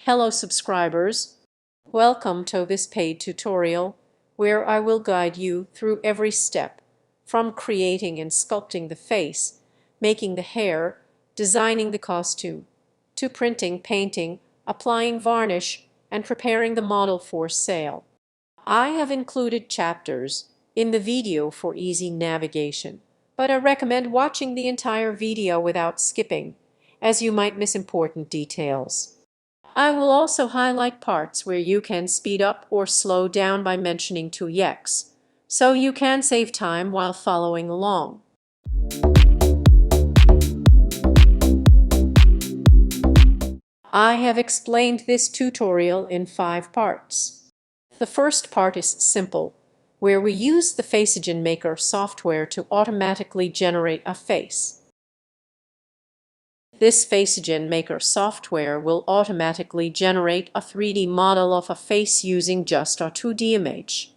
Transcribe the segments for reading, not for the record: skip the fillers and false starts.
Hello subscribers, welcome to this paid tutorial where I will guide you through every step from creating and sculpting the face, making the hair, designing the costume, to printing, painting, applying varnish, and preparing the model for sale. I have included chapters in the video for easy navigation, but I recommend watching the entire video without skipping, as you might miss important details. I will also highlight parts where you can speed up or slow down by mentioning 2x, so you can save time while following along. I have explained this tutorial in 5 parts. The first part is simple, where we use the FacegenMaker software to automatically generate a face. This FacegenMaker software will automatically generate a 3D model of a face using just a 2D image.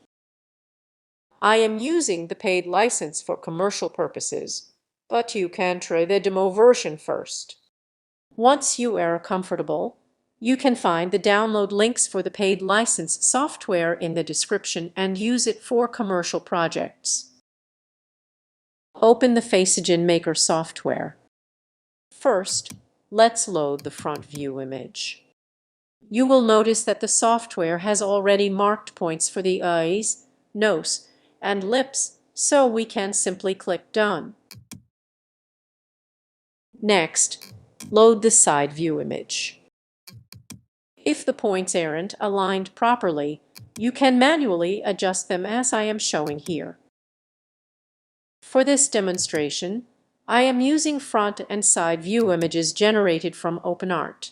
I am using the paid license for commercial purposes, but you can try the demo version first. Once you are comfortable, you can find the download links for the paid license software in the description and use it for commercial projects. Open the FacegenMaker software. First, let's load the front view image. You will notice that the software has already marked points for the eyes, nose, and lips, so we can simply click Done. Next, load the side view image. If the points aren't aligned properly, you can manually adjust them as I am showing here. For this demonstration, I am using front and side view images generated from OpenArt.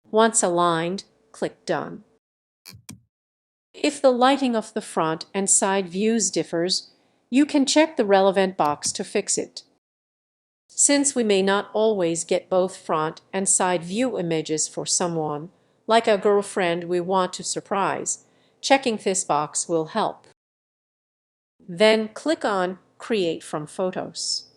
Once aligned, click Done. If the lighting of the front and side views differs, you can check the relevant box to fix it. Since we may not always get both front and side view images for someone, like a girlfriend we want to surprise, checking this box will help. Then click on Create from Photos.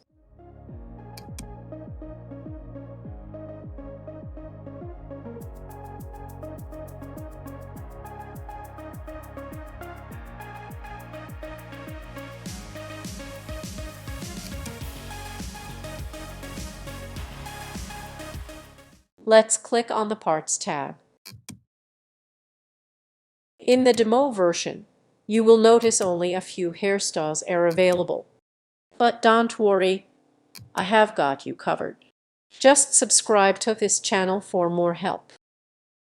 Let's click on the Parts tab. In the demo version, you will notice only a few hairstyles are available. But don't worry, I have got you covered. Just subscribe to this channel for more help.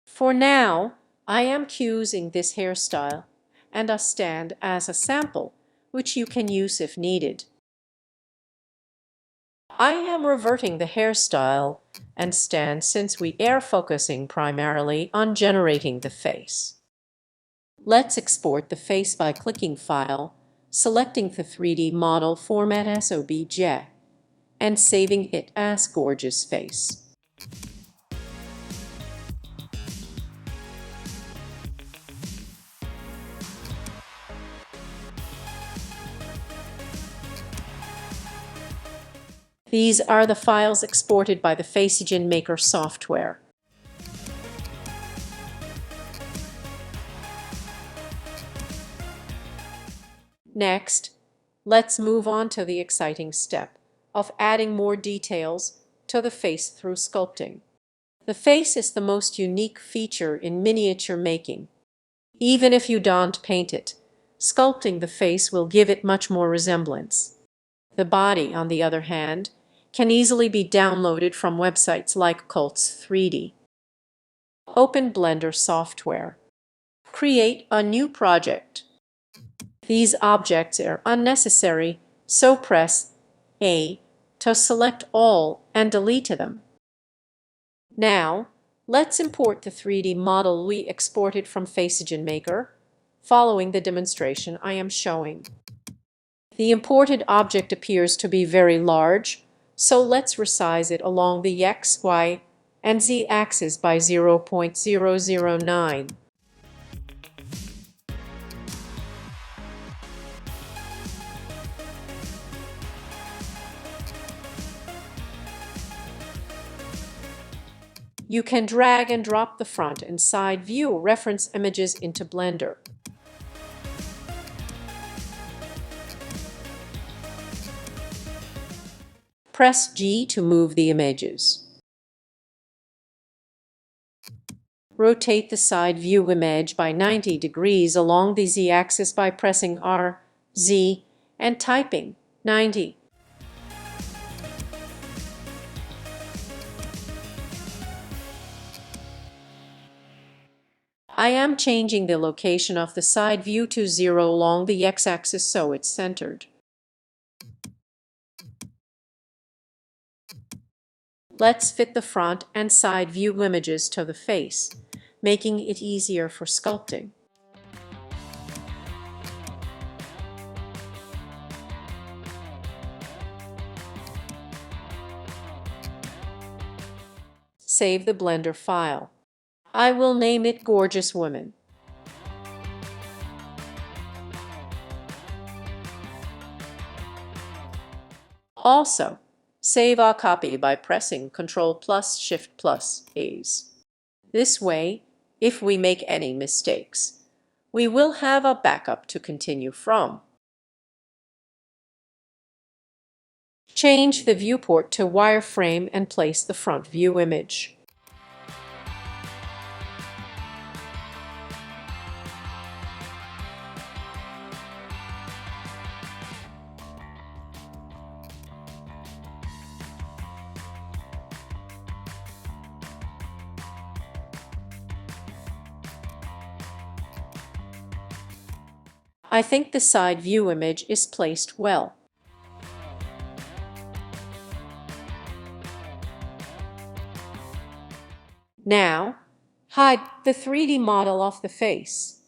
For now, I am choosing this hairstyle and a stand as a sample, which you can use if needed. I am reverting the hairstyle and stand since we are focusing primarily on generating the face. Let's export the face by clicking File, selecting the 3D model format as OBJ, and saving it as Gorgeous Face. These are the files exported by the FacegenMaker software. Next, let's move on to the exciting step of adding more details to the face through sculpting. The face is the most unique feature in miniature making. Even if you don't paint it, sculpting the face will give it much more resemblance. The body, on the other hand, can easily be downloaded from websites like Sculpt 3D. Open Blender software. Create a new project. These objects are unnecessary, so press A to select all and delete them. Now, let's import the 3D model we exported from FacegenMaker, following the demonstration I am showing. The imported object appears to be very large, so let's resize it along the X, Y, and z-axis by 0.009. You can drag and drop the front and side view reference images into Blender. Press G to move the images. Rotate the side view image by 90 degrees along the z-axis by pressing R, Z, and typing 90. I am changing the location of the side view to 0 along the x-axis so it's centered. Let's fit the front and side view images to the face, making it easier for sculpting. Save the Blender file. I will name it Gorgeous Woman. Also, save our copy by pressing Ctrl+Shift+A's. This way, if we make any mistakes, we will have a backup to continue from. Change the viewport to wireframe and place the front view image. I think the side view image is placed well. Now, hide the 3D model of the face.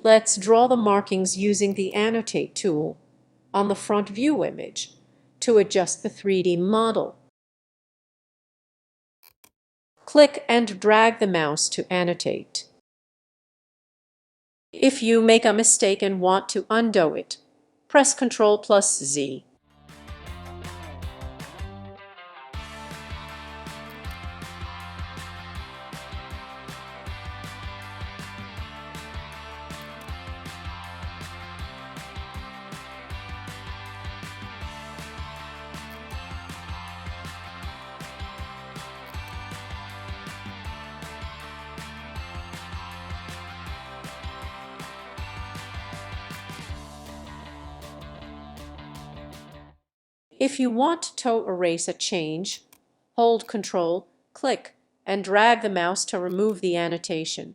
Let's draw the markings using the Annotate tool on the front view image to adjust the 3D model. Click and drag the mouse to annotate. If you make a mistake and want to undo it, press Ctrl+Z. If you want to erase a change, hold Ctrl, click, and drag the mouse to remove the annotation.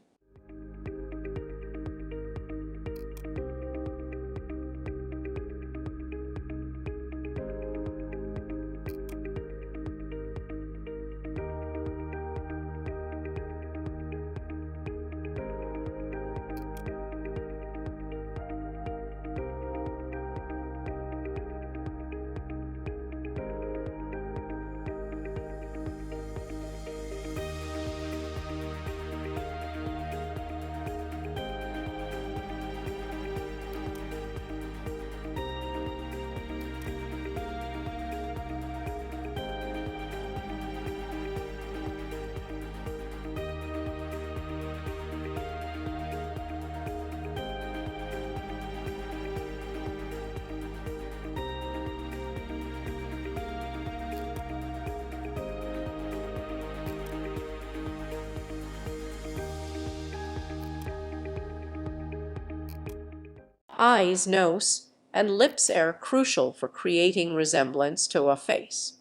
Eyes, nose, and lips are crucial for creating resemblance to a face.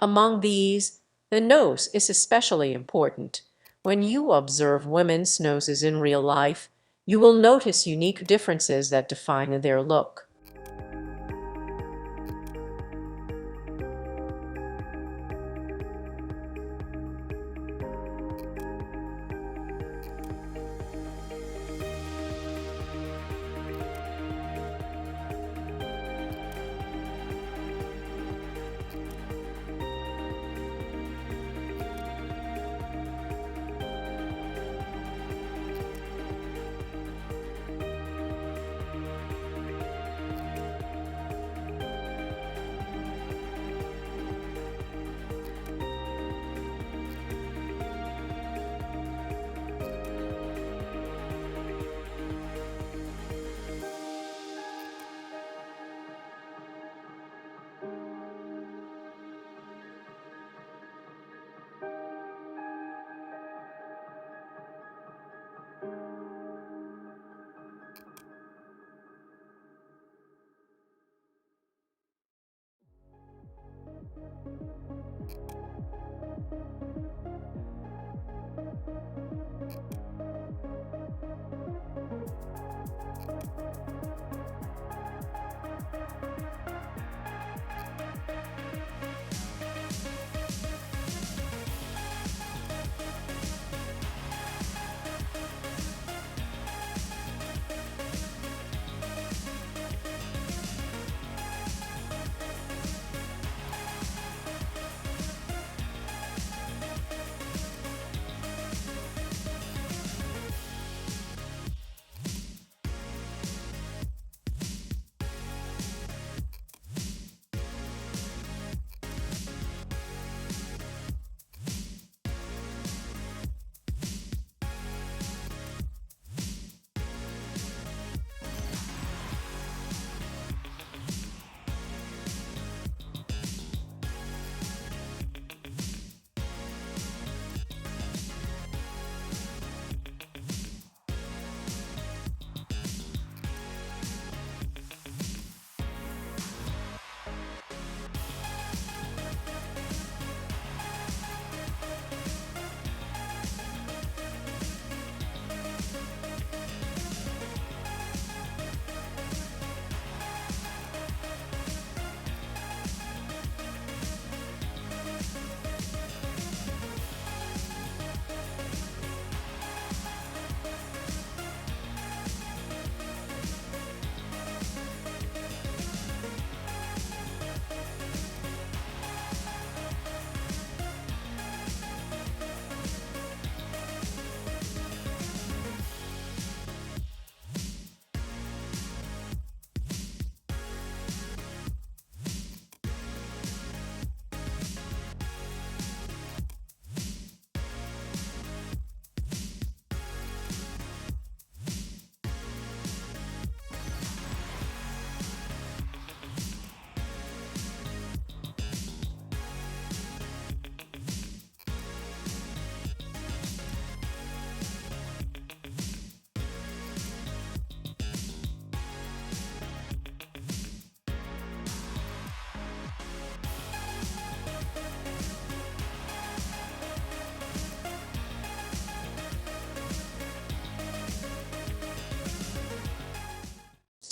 Among these, the nose is especially important. When you observe women's noses in real life, you will notice unique differences that define their look.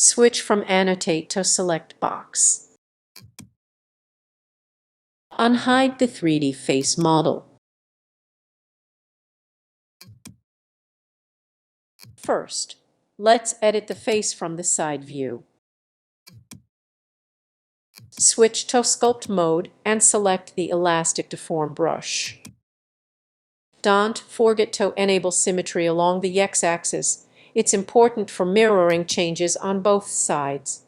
Switch from Annotate to Select Box. Unhide the 3D face model. First, let's edit the face from the side view. Switch to Sculpt mode and select the Elastic Deform brush. Don't forget to enable symmetry along the x-axis. It's important for mirroring changes on both sides.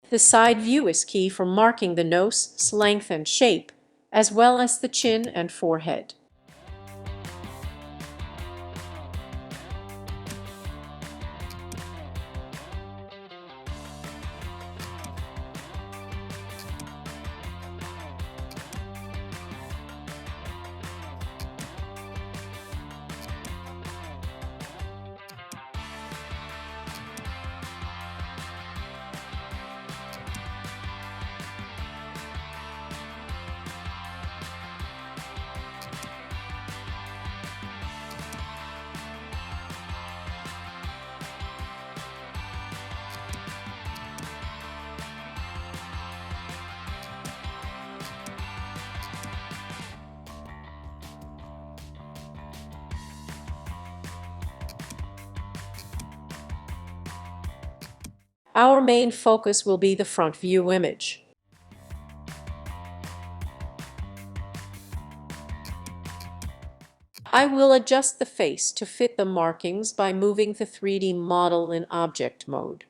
The side view is key for marking the nose's length and shape, as well as the chin and forehead. Our main focus will be the front view image. I will adjust the face to fit the markings by moving the 3D model in object mode.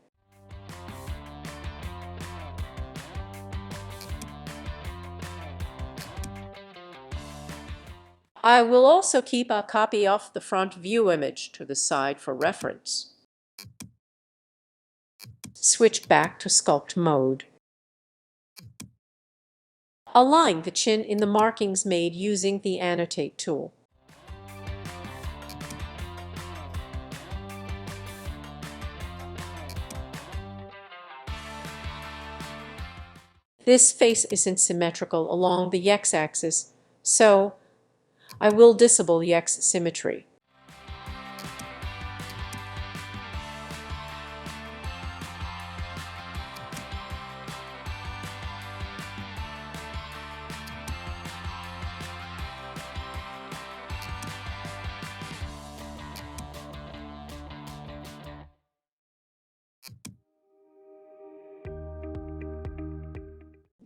I will also keep a copy of the front view image to the side for reference. Switch back to Sculpt mode. Align the chin in the markings made using the Annotate tool. This face isn't symmetrical along the x-axis, so I will disable the x symmetry.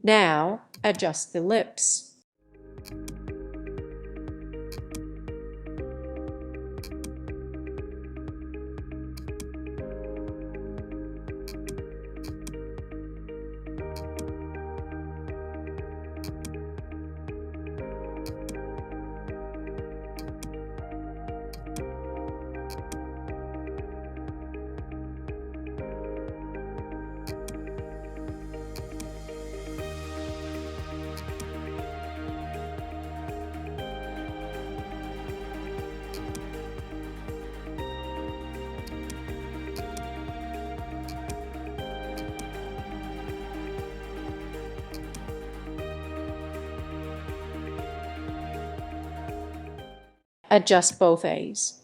Now, adjust the lips. Adjust both A's.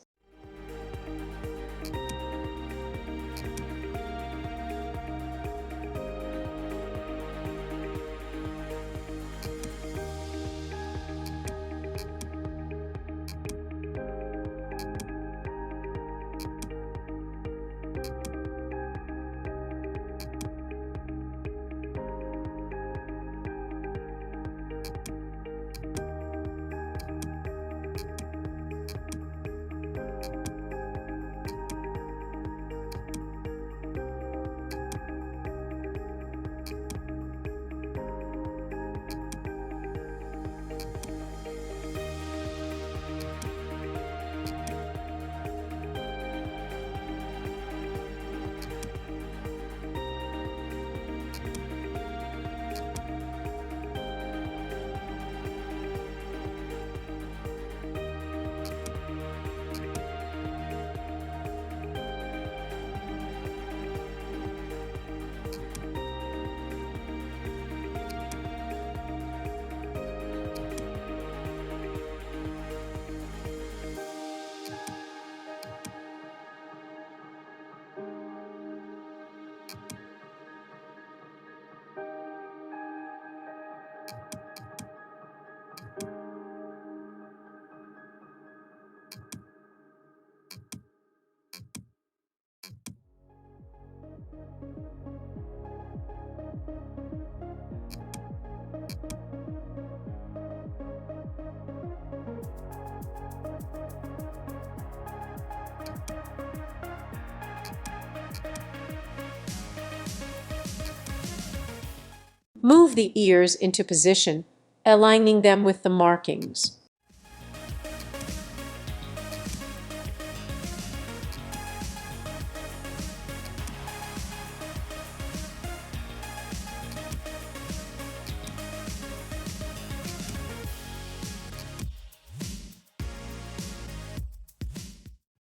Move the ears into position, aligning them with the markings.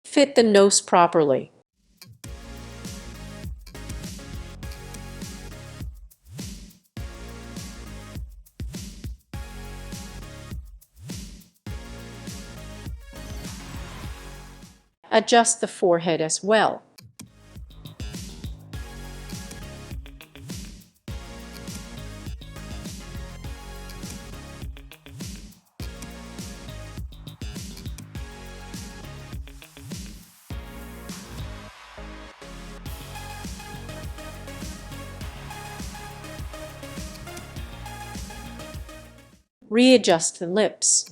Fit the nose properly. Adjust the forehead as well. Readjust the lips.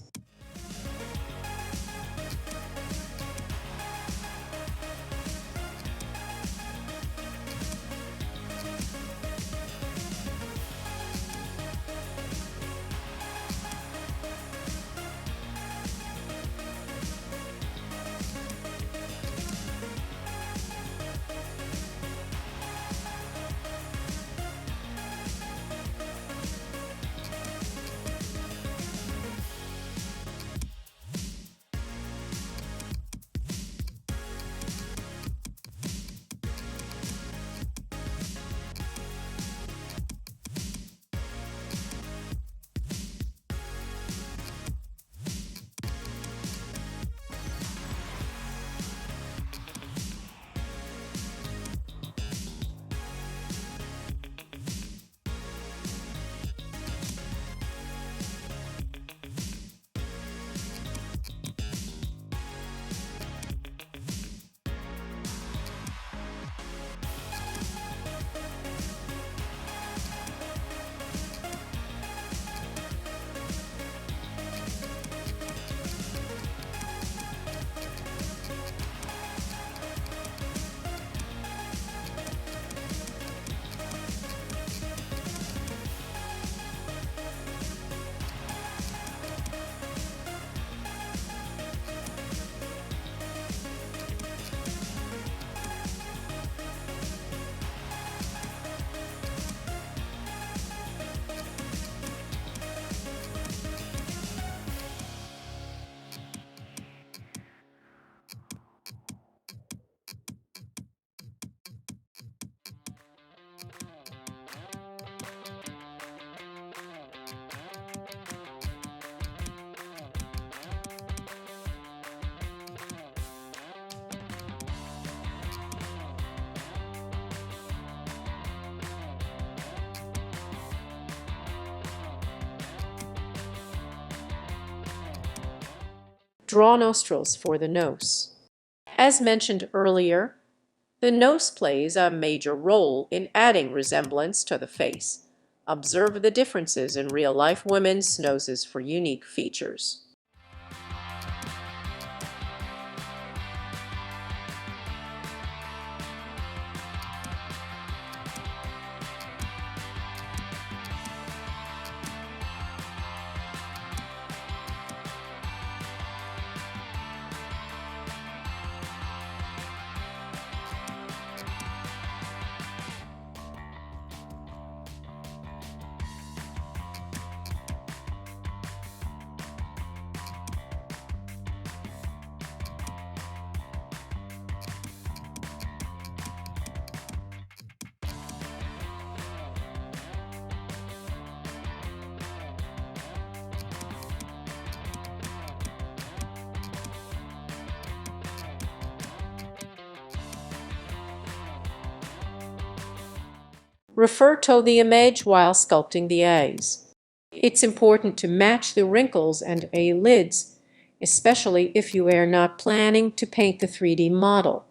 Draw nostrils for the nose. As mentioned earlier, the nose plays a major role in adding resemblance to the face. Observe the differences in real-life women's noses for unique features. Refer to the image while sculpting the eyes. It's important to match the wrinkles and eyelids, especially if you are not planning to paint the 3D model.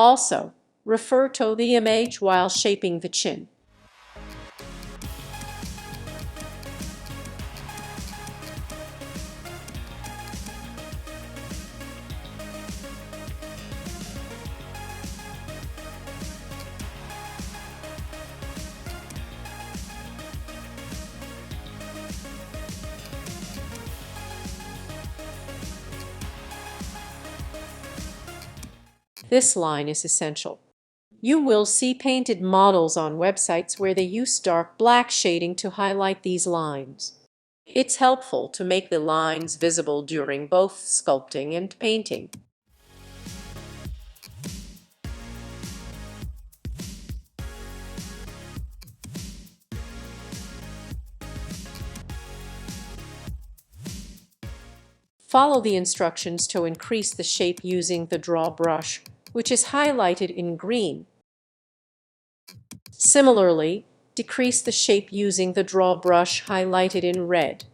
Also, refer to the image while shaping the chin. This line is essential. You will see painted models on websites where they use dark black shading to highlight these lines. It's helpful to make the lines visible during both sculpting and painting. Follow the instructions to increase the shape using the draw brush, which is highlighted in green. Similarly, decrease the shape using the draw brush highlighted in red.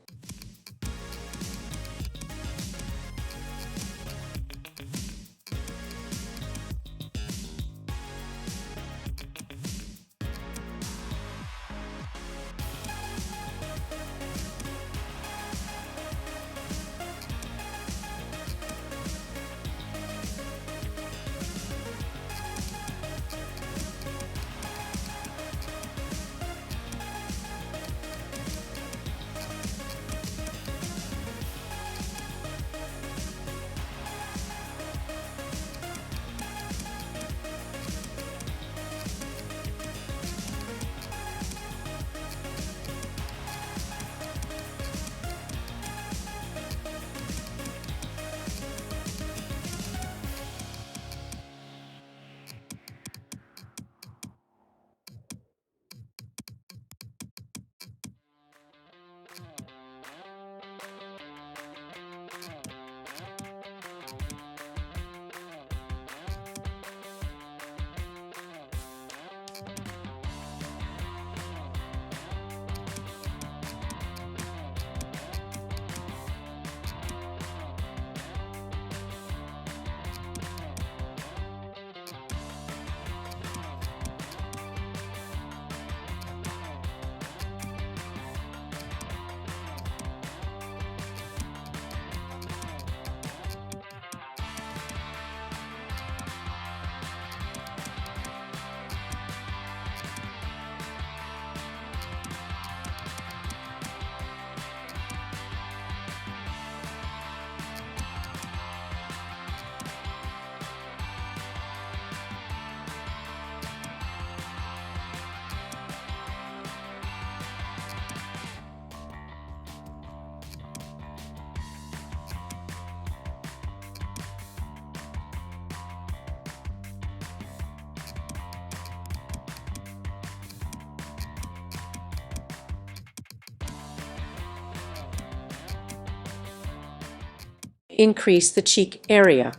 Increase the cheek area.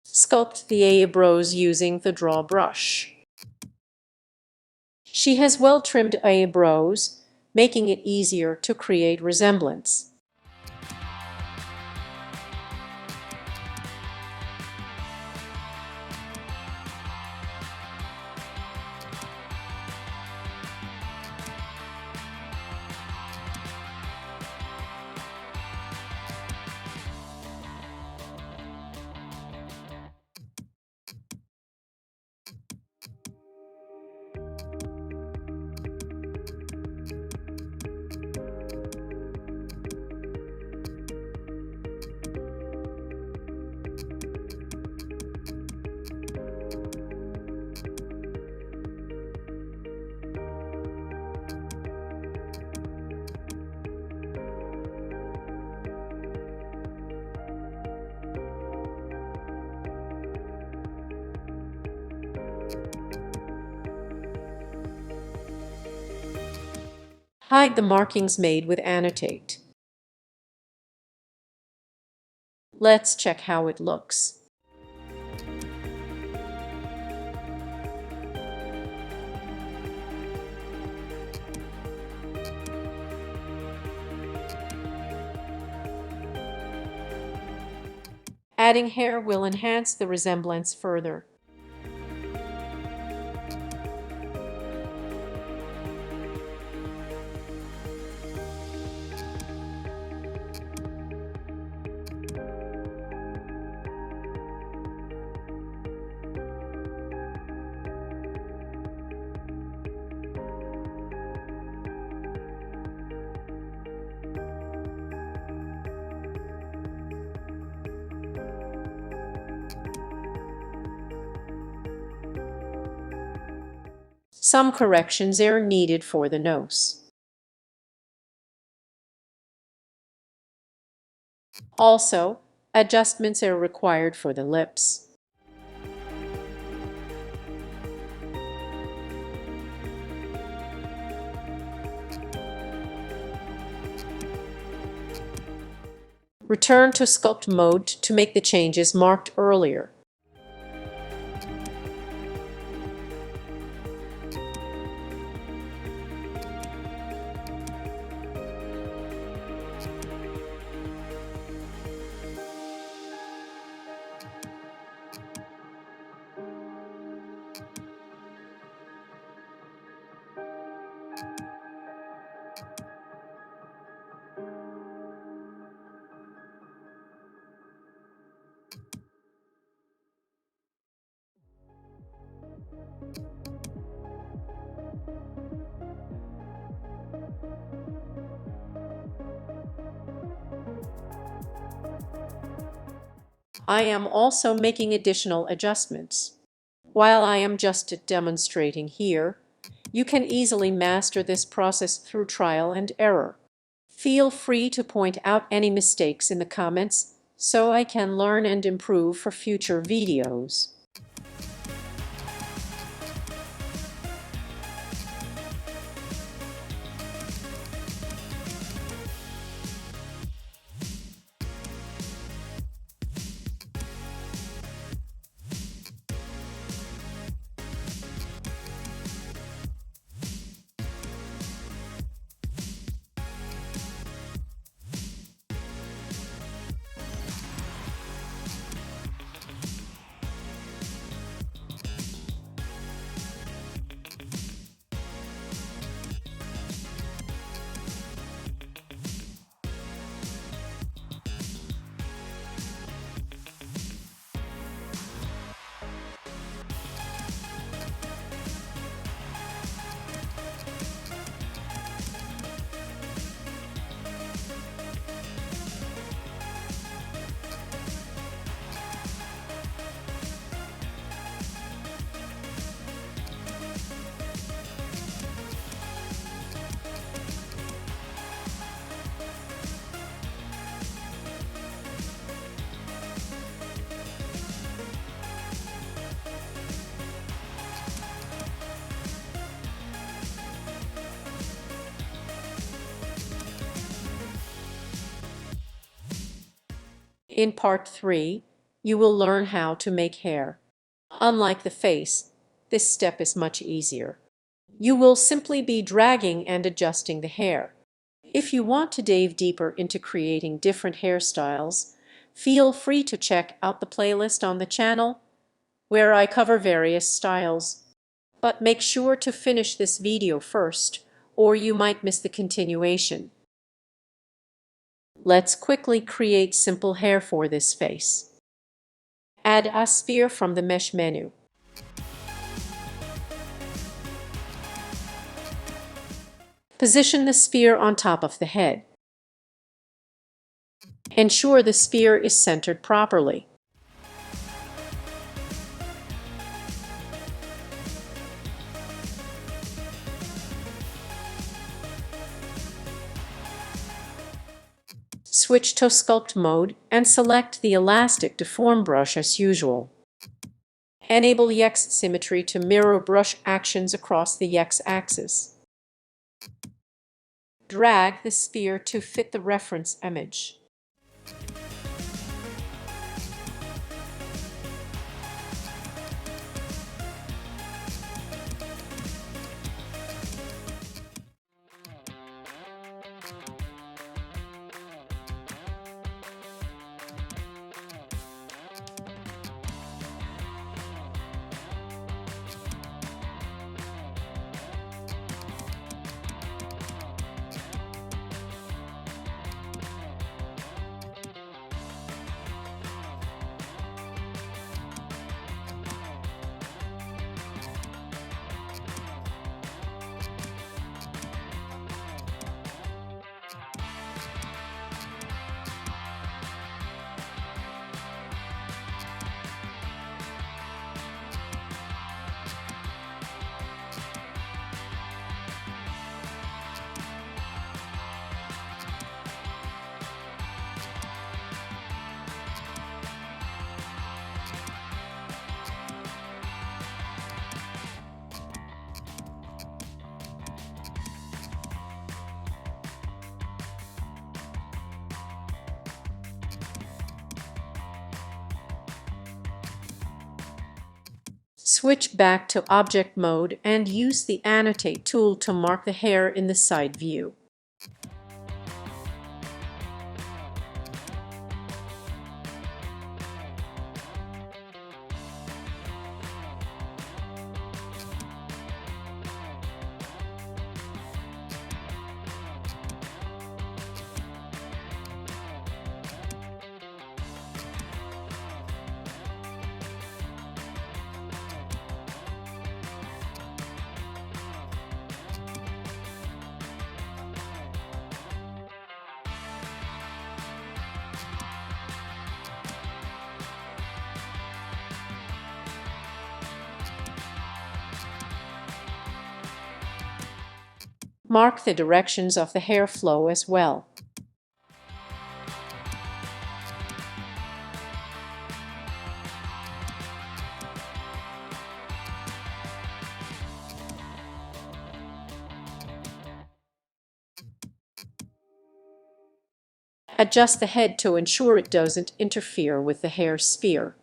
Sculpt the eyebrows using the draw brush. She has well-trimmed eyebrows, making it easier to create resemblance. Hide the markings made with Annotate. Let's check how it looks. Adding hair will enhance the resemblance further. Some corrections are needed for the nose. Also, adjustments are required for the lips. Return to Sculpt mode to make the changes marked earlier. I am also making additional adjustments. While I am just demonstrating here, you can easily master this process through trial and error. Feel free to point out any mistakes in the comments so I can learn and improve for future videos. In part 3, you will learn how to make hair. Unlike the face, this step is much easier. You will simply be dragging and adjusting the hair. If you want to dive deeper into creating different hairstyles, feel free to check out the playlist on the channel where I cover various styles. But make sure to finish this video first, or you might miss the continuation. Let's quickly create simple hair for this face. Add a sphere from the Mesh menu. Position the sphere on top of the head. Ensure the sphere is centered properly. Switch to Sculpt mode and select the Elastic Deform brush as usual. Enable X symmetry to mirror brush actions across the X axis. Drag the sphere to fit the reference image. Switch back to Object Mode and use the Annotate tool to mark the hair in the side view. Mark the directions of the hair flow as well. Adjust the head to ensure it doesn't interfere with the hair sphere.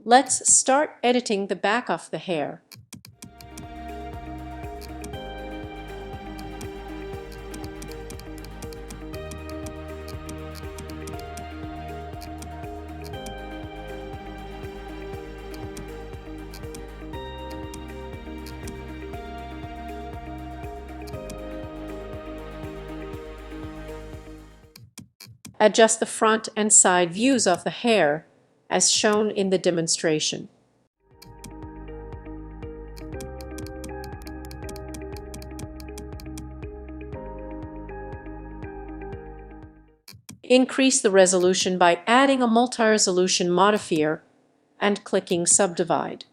Let's start editing the back of the hair. Adjust the front and side views of the hair as shown in the demonstration. Increase the resolution by adding a multi-resolution modifier and clicking Subdivide.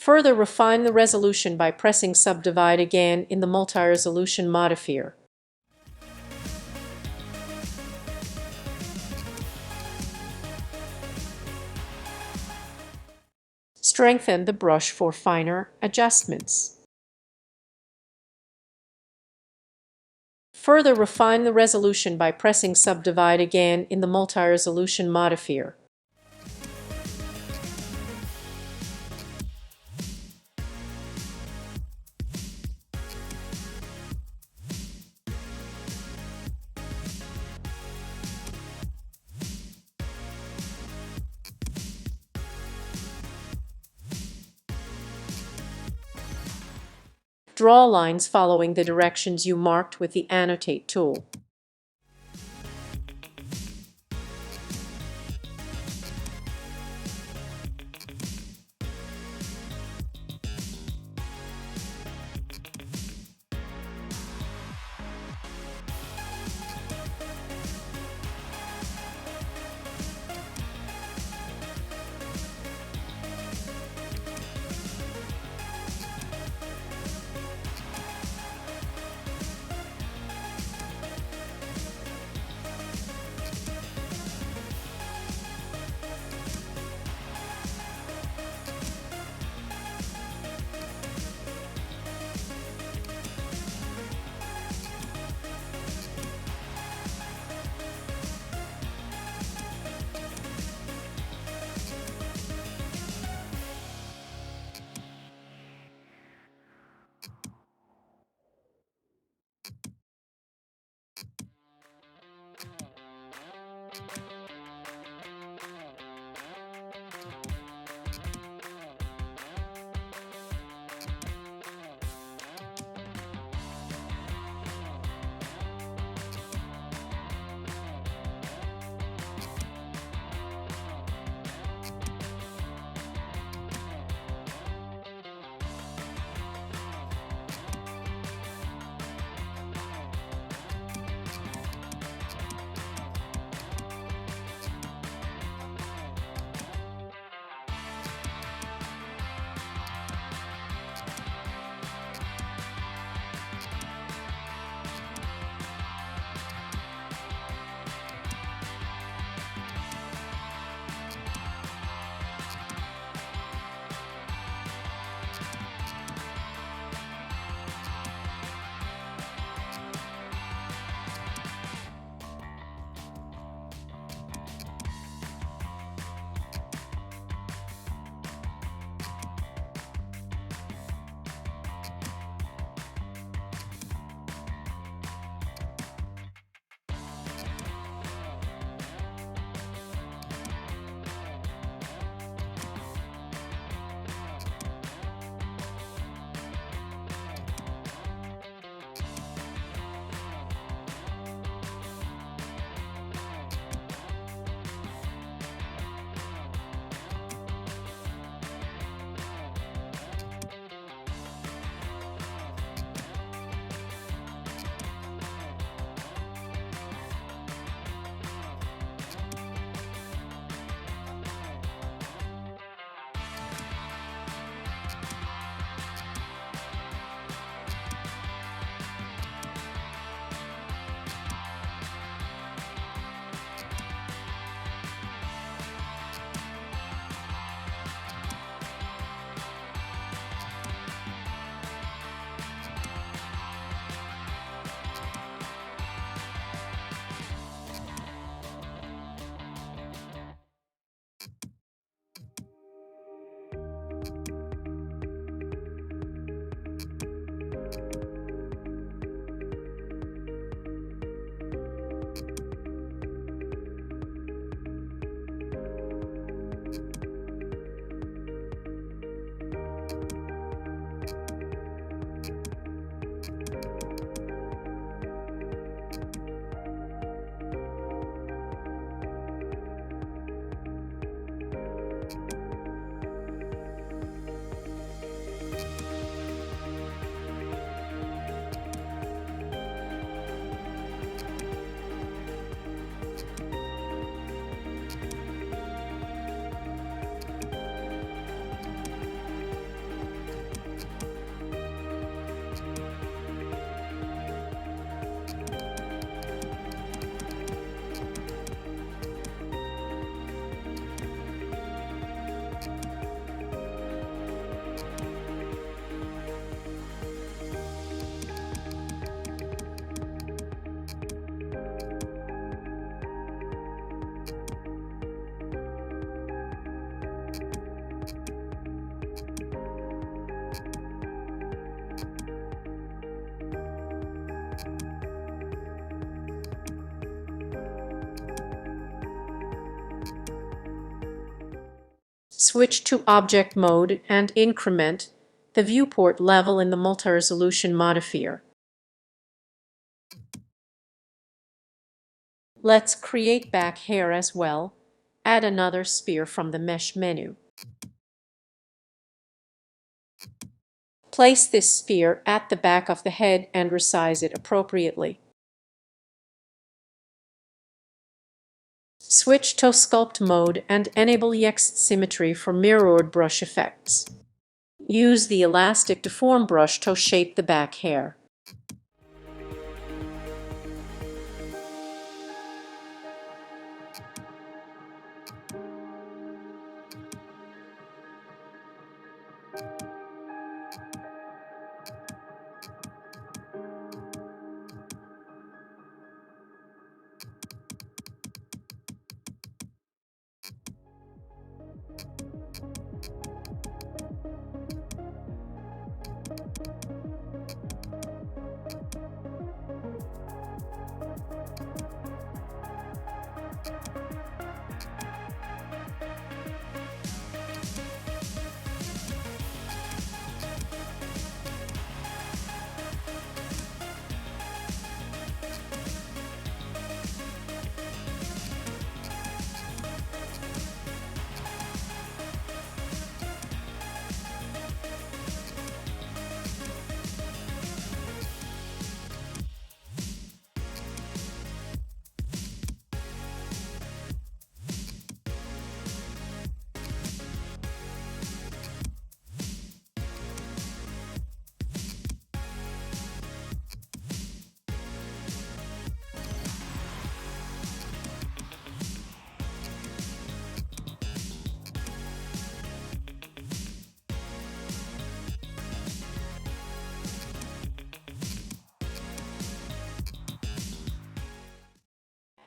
Further refine the resolution by pressing Subdivide again in the multi-resolution modifier. Strengthen the brush for finer adjustments. Further refine the resolution by pressing Subdivide again in the multi-resolution modifier. Draw lines following the directions you marked with the Annotate tool. Switch to Object Mode and increment the viewport level in the multi-resolution modifier. Let's create back hair as well. Add another sphere from the Mesh menu. Place this sphere at the back of the head and resize it appropriately. Switch to Sculpt mode and enable Yext symmetry for mirrored brush effects. Use the elastic deform brush to shape the back hair.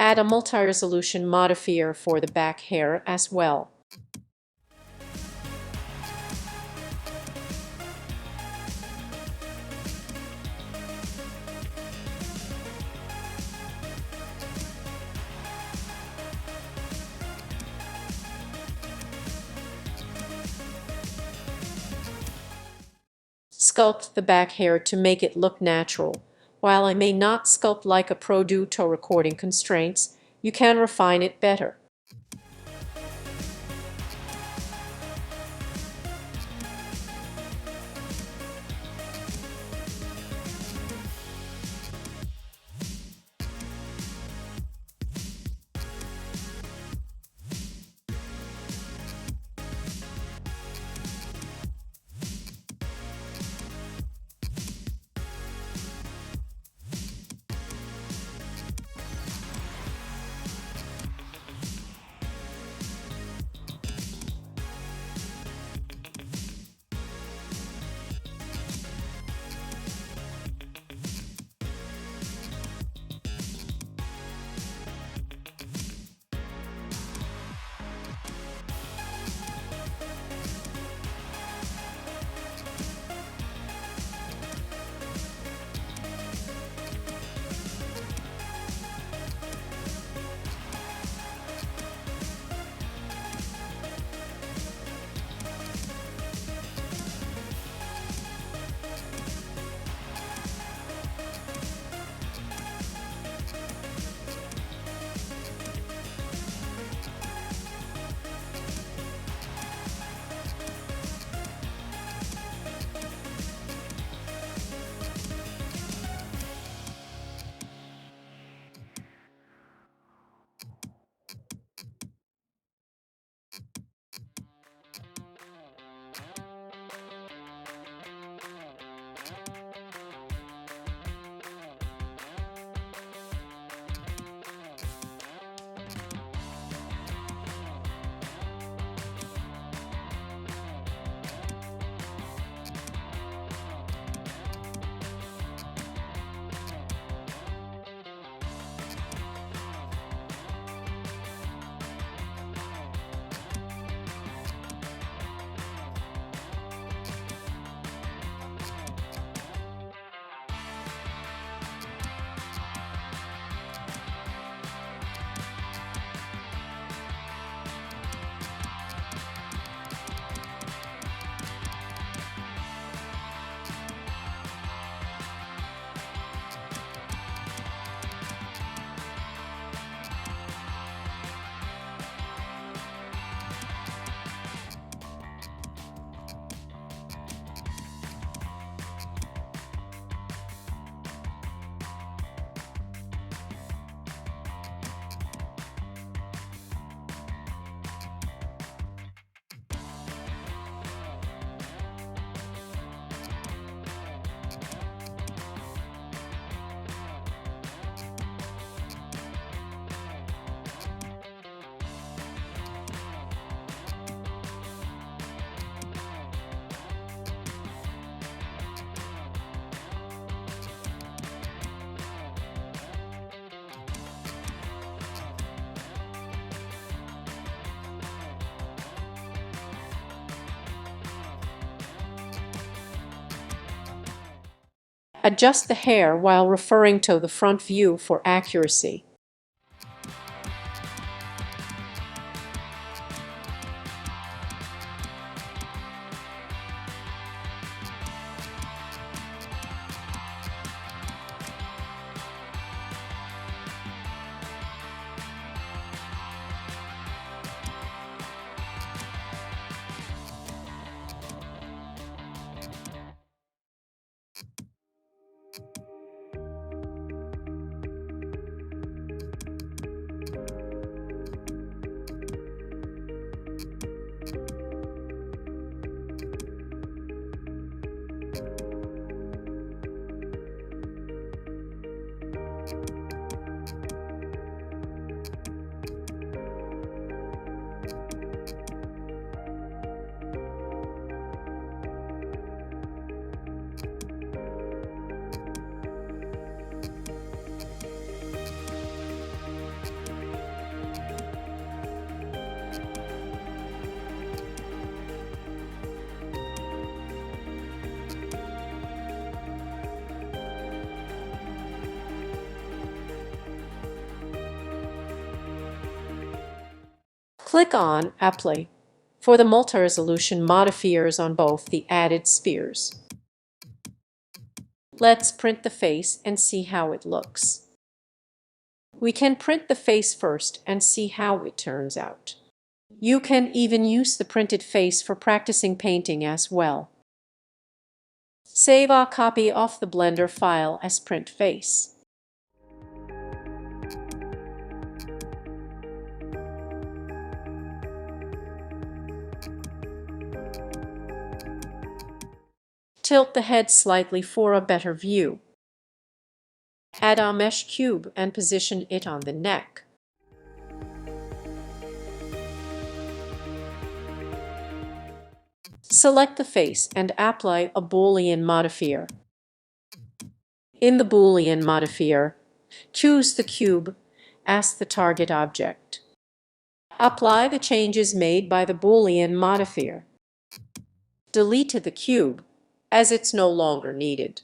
Add a multi-resolution modifier for the back hair as well. Sculpt the back hair to make it look natural. While I may not sculpt like a pro due to recording constraints, you can refine it better. Adjust the hair while referring to the front view for accuracy. Click on Apply for the multi-resolution modifiers on both the added spheres. Let's print the face and see how it looks. We can print the face first and see how it turns out. You can even use the printed face for practicing painting as well. Save a copy of the Blender file as print face. Tilt the head slightly for a better view. Add a mesh cube and position it on the neck. Select the face and apply a Boolean modifier. In the Boolean modifier, choose the cube as the target object. Apply the changes made by the Boolean modifier. Delete the cube, as it's no longer needed.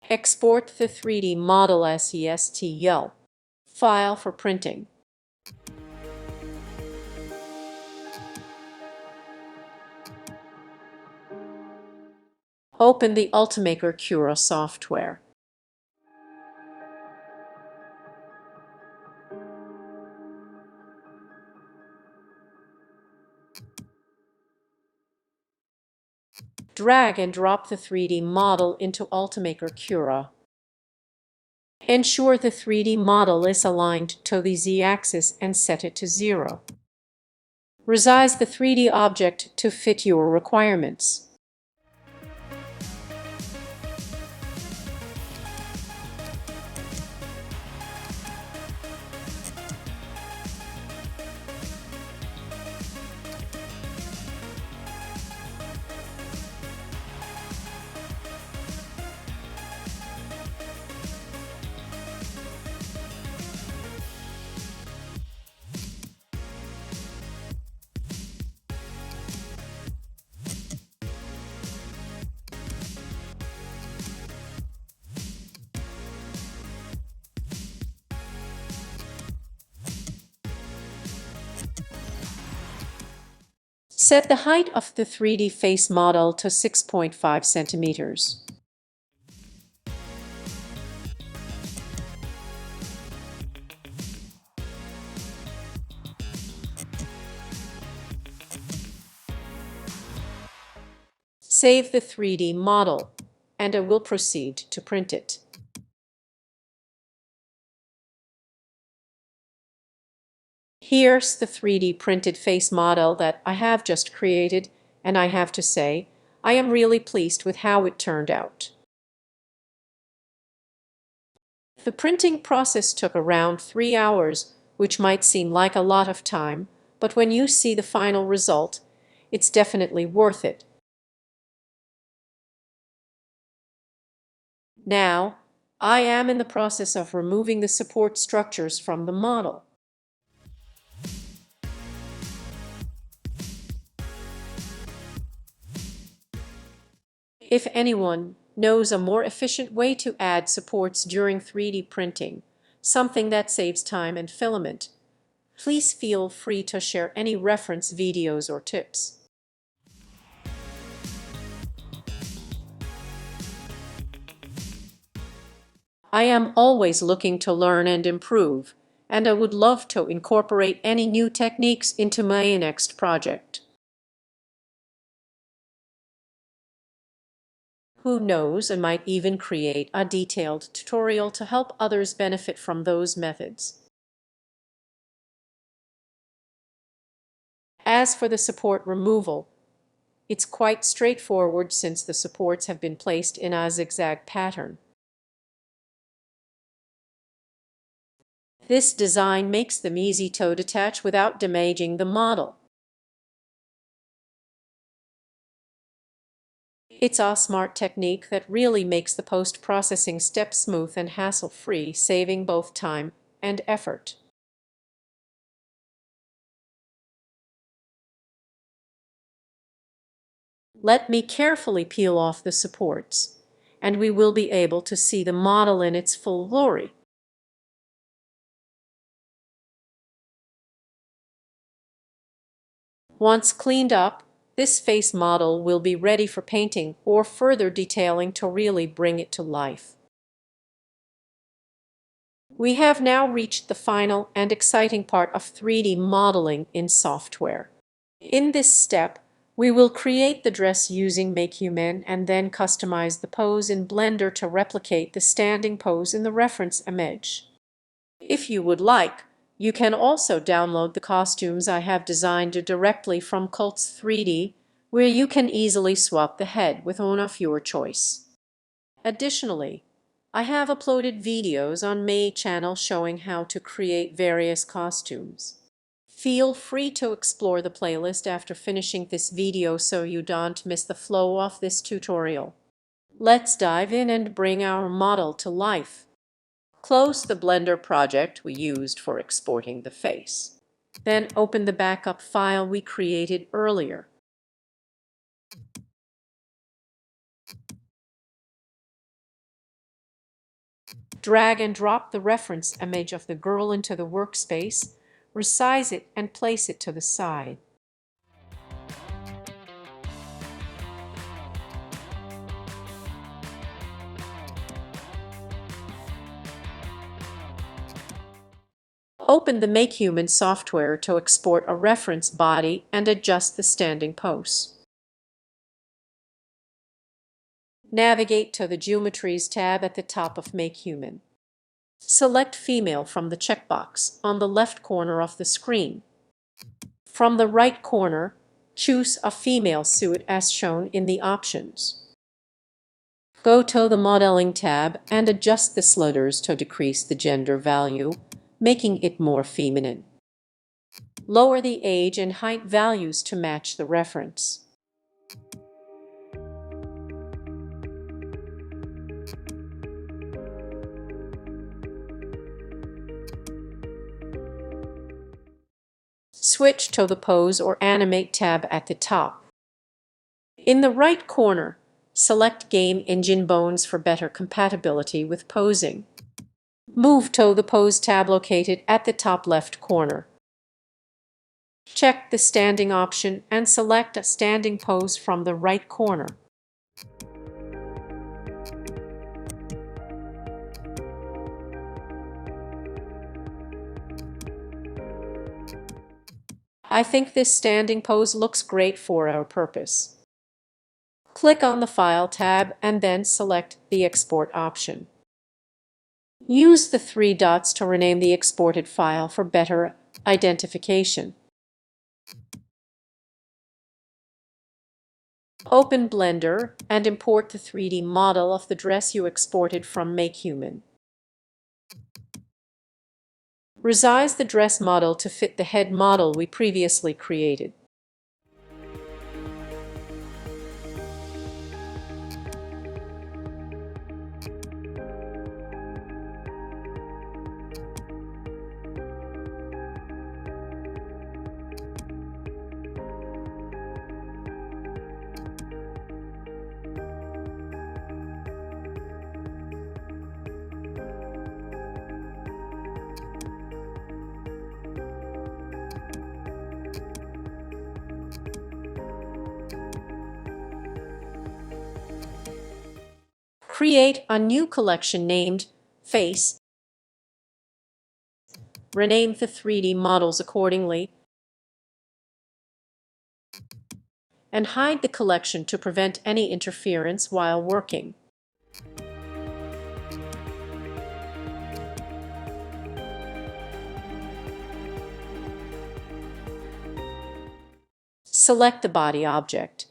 Export the 3D model as STL file for printing. Open the Ultimaker Cura software. Drag and drop the 3D model into Ultimaker Cura. Ensure the 3D model is aligned to the Z-axis and set it to 0. Resize the 3D object to fit your requirements. Set the height of the 3D face model to 6.5 centimeters. Save the 3D model, and I will proceed to print it. Here's the 3D printed face model that I have just created, and I have to say, I am really pleased with how it turned out. The printing process took around 3 hours, which might seem like a lot of time, but when you see the final result, it's definitely worth it. Now, I am in the process of removing the support structures from the model. If anyone knows a more efficient way to add supports during 3D printing, something that saves time and filament, please feel free to share any reference videos or tips. I am always looking to learn and improve, and I would love to incorporate any new techniques into my next project. Who knows, I might even create a detailed tutorial to help others benefit from those methods. As for the support removal, it's quite straightforward since the supports have been placed in a zigzag pattern. This design makes them easy to detach without damaging the model. It's a smart technique that really makes the post-processing step smooth and hassle-free, saving both time and effort. Let me carefully peel off the supports, and we will be able to see the model in its full glory. Once cleaned up, this face model will be ready for painting or further detailing to really bring it to life. We have now reached the final and exciting part of 3D modeling in software. In this step, we will create the dress using MakeHuman and then customize the pose in Blender to replicate the standing pose in the reference image. If you would like, you can also download the costumes I have designed directly from Sculpt 3D, where you can easily swap the head with one of your choice. Additionally, I have uploaded videos on my channel showing how to create various costumes. Feel free to explore the playlist after finishing this video so you don't miss the flow of this tutorial. Let's dive in and bring our model to life. Close the Blender project we used for exporting the face. Then open the backup file we created earlier. Drag and drop the reference image of the girl into the workspace, resize it and place it to the side. Open the MakeHuman software to export a reference body and adjust the standing pose. Navigate to the Geometries tab at the top of MakeHuman. Select Female from the checkbox on the left corner of the screen. From the right corner, choose a female suit as shown in the options. Go to the Modeling tab and adjust the sliders to decrease the gender value, making it more feminine. Lower the age and height values to match the reference. Switch to the Pose or Animate tab at the top. In the right corner, select Game Engine Bones for better compatibility with posing. Move to the Pose tab located at the top left corner. Check the standing option and select a standing pose from the right corner. I think this standing pose looks great for our purpose. Click on the File tab and then select the Export option. Use the three dots to rename the exported file for better identification. Open Blender and import the 3D model of the dress you exported from MakeHuman. Resize the dress model to fit the head model we previously created. Create a new collection named Face. Rename the 3D models accordingly, and hide the collection to prevent any interference while working. Select the body object.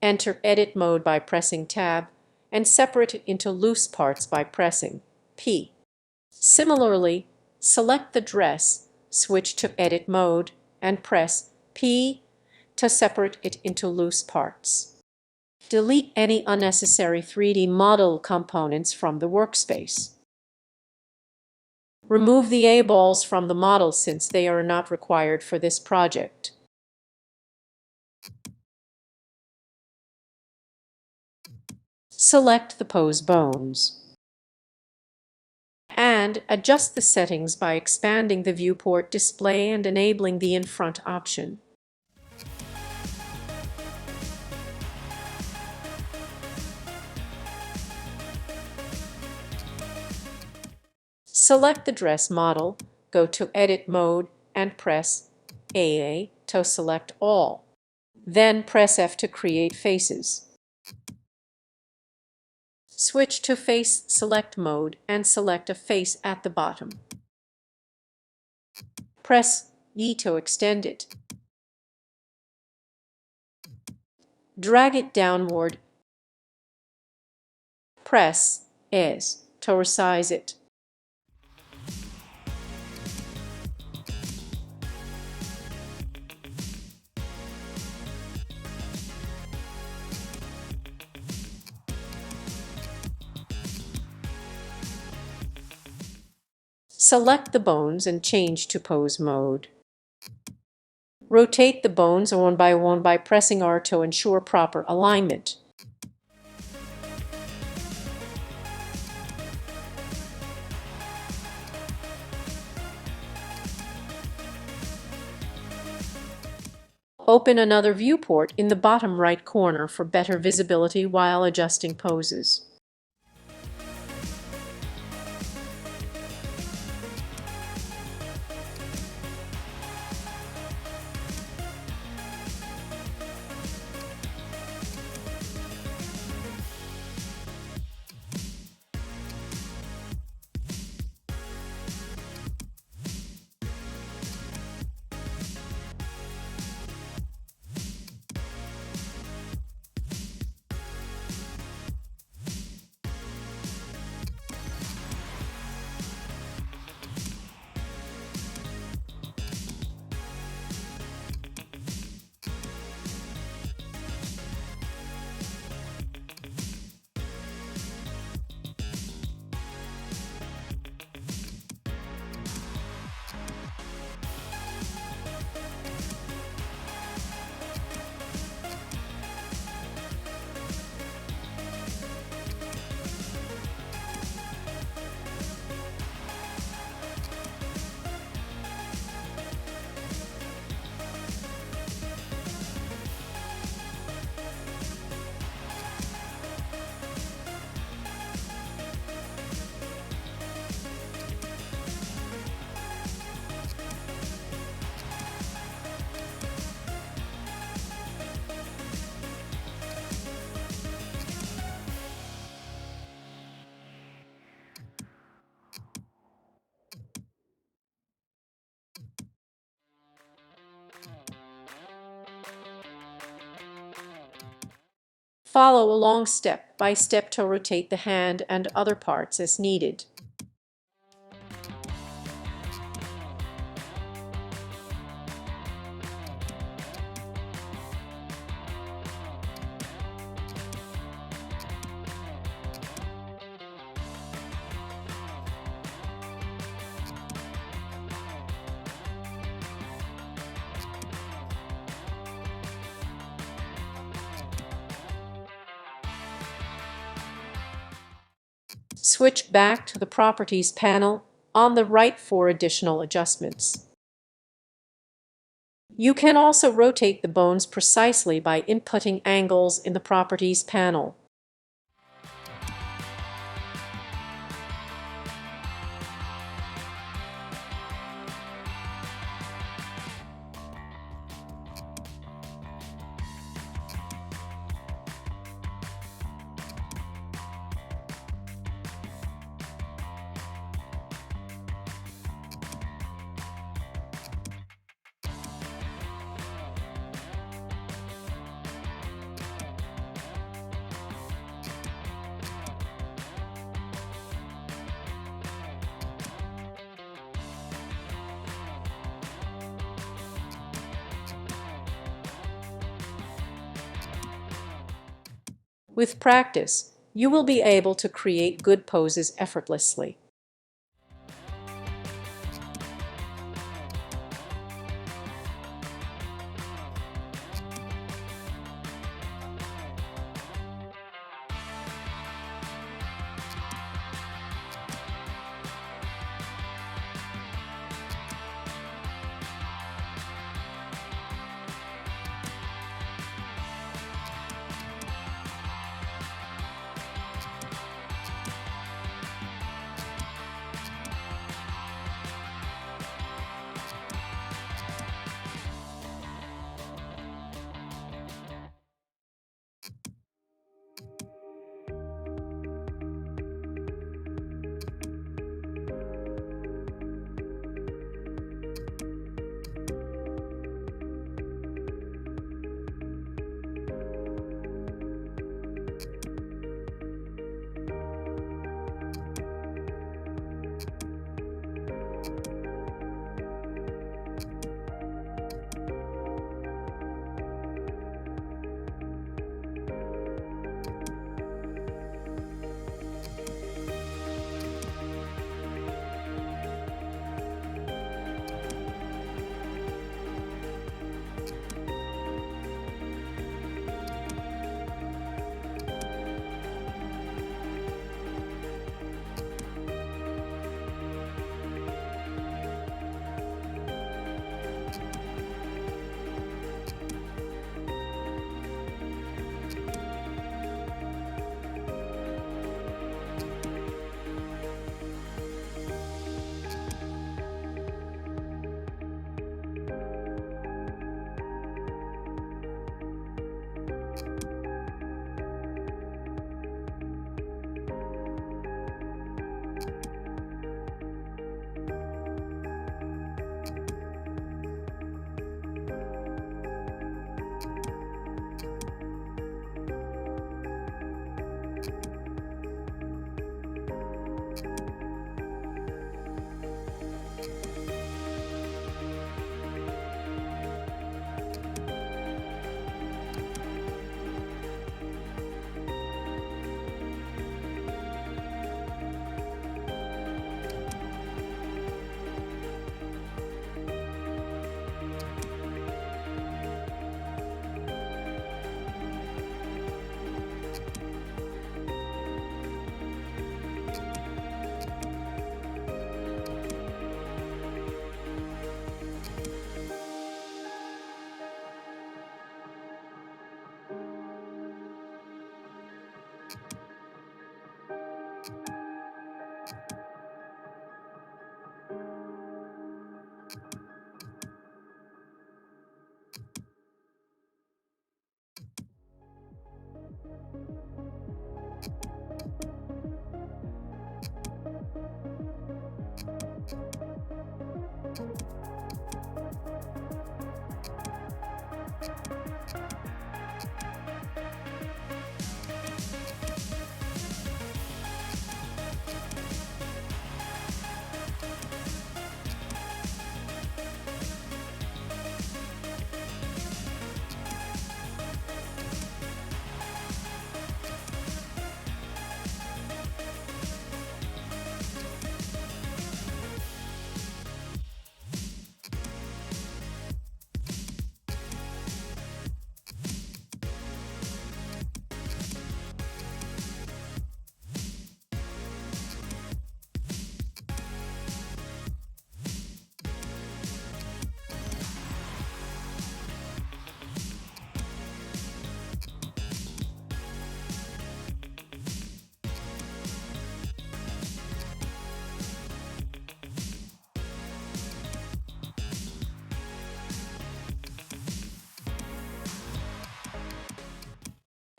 Enter Edit mode by pressing Tab, and separate it into loose parts by pressing P. Similarly, select the dress, switch to Edit mode, and press P to separate it into loose parts. Delete any unnecessary 3D model components from the workspace. Remove the A-balls from the model since they are not required for this project. Select the pose bones. And adjust the settings by expanding the viewport display and enabling the in-front option. Select the dress model, go to Edit mode, and press A to select all. Then press F to create faces. Switch to Face Select mode and select a face at the bottom. Press E to extend it. Drag it downward. Press S to resize it. Select the bones and change to pose mode. Rotate the bones one by pressing R to ensure proper alignment. Open another viewport in the bottom right corner for better visibility while adjusting poses. Follow along step by step to rotate the hand and other parts as needed. Switch back to the Properties panel on the right for additional adjustments. You can also rotate the bones precisely by inputting angles in the Properties panel. With practice, you will be able to create good poses effortlessly.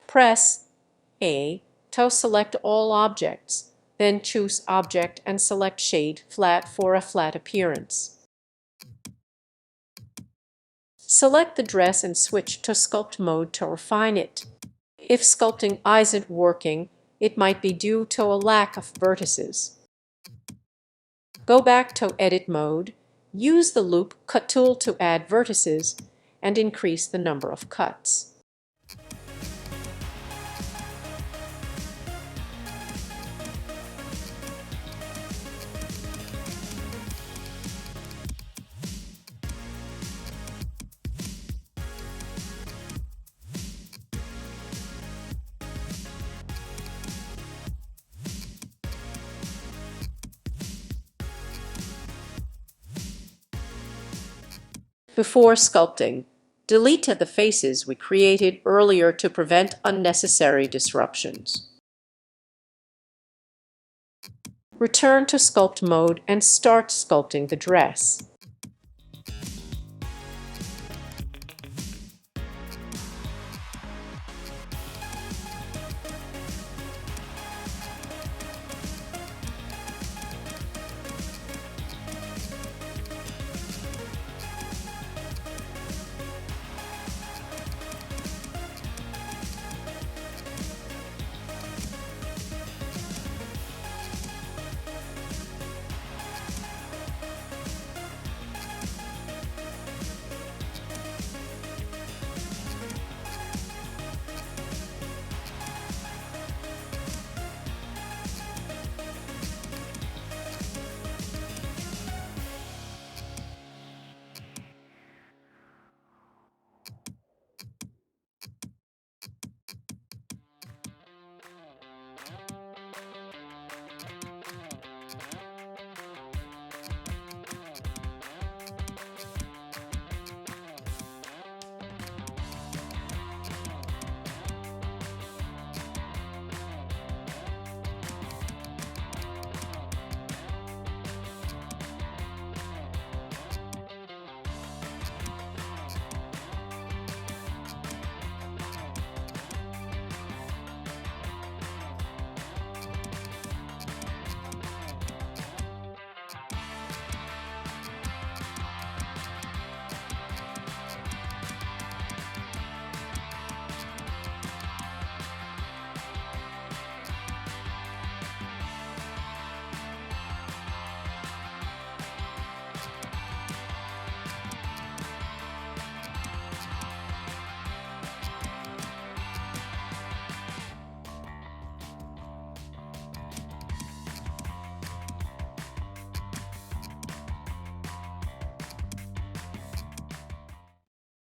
Press A to select all objects, then choose Object and select Shade Flat for a flat appearance. Select the dress and switch to Sculpt mode to refine it. If sculpting isn't working, it might be due to a lack of vertices. Go back to Edit mode, use the Loop Cut tool to add vertices, and increase the number of cuts. Before sculpting, delete the faces we created earlier to prevent unnecessary disruptions. Return to sculpt mode and start sculpting the dress.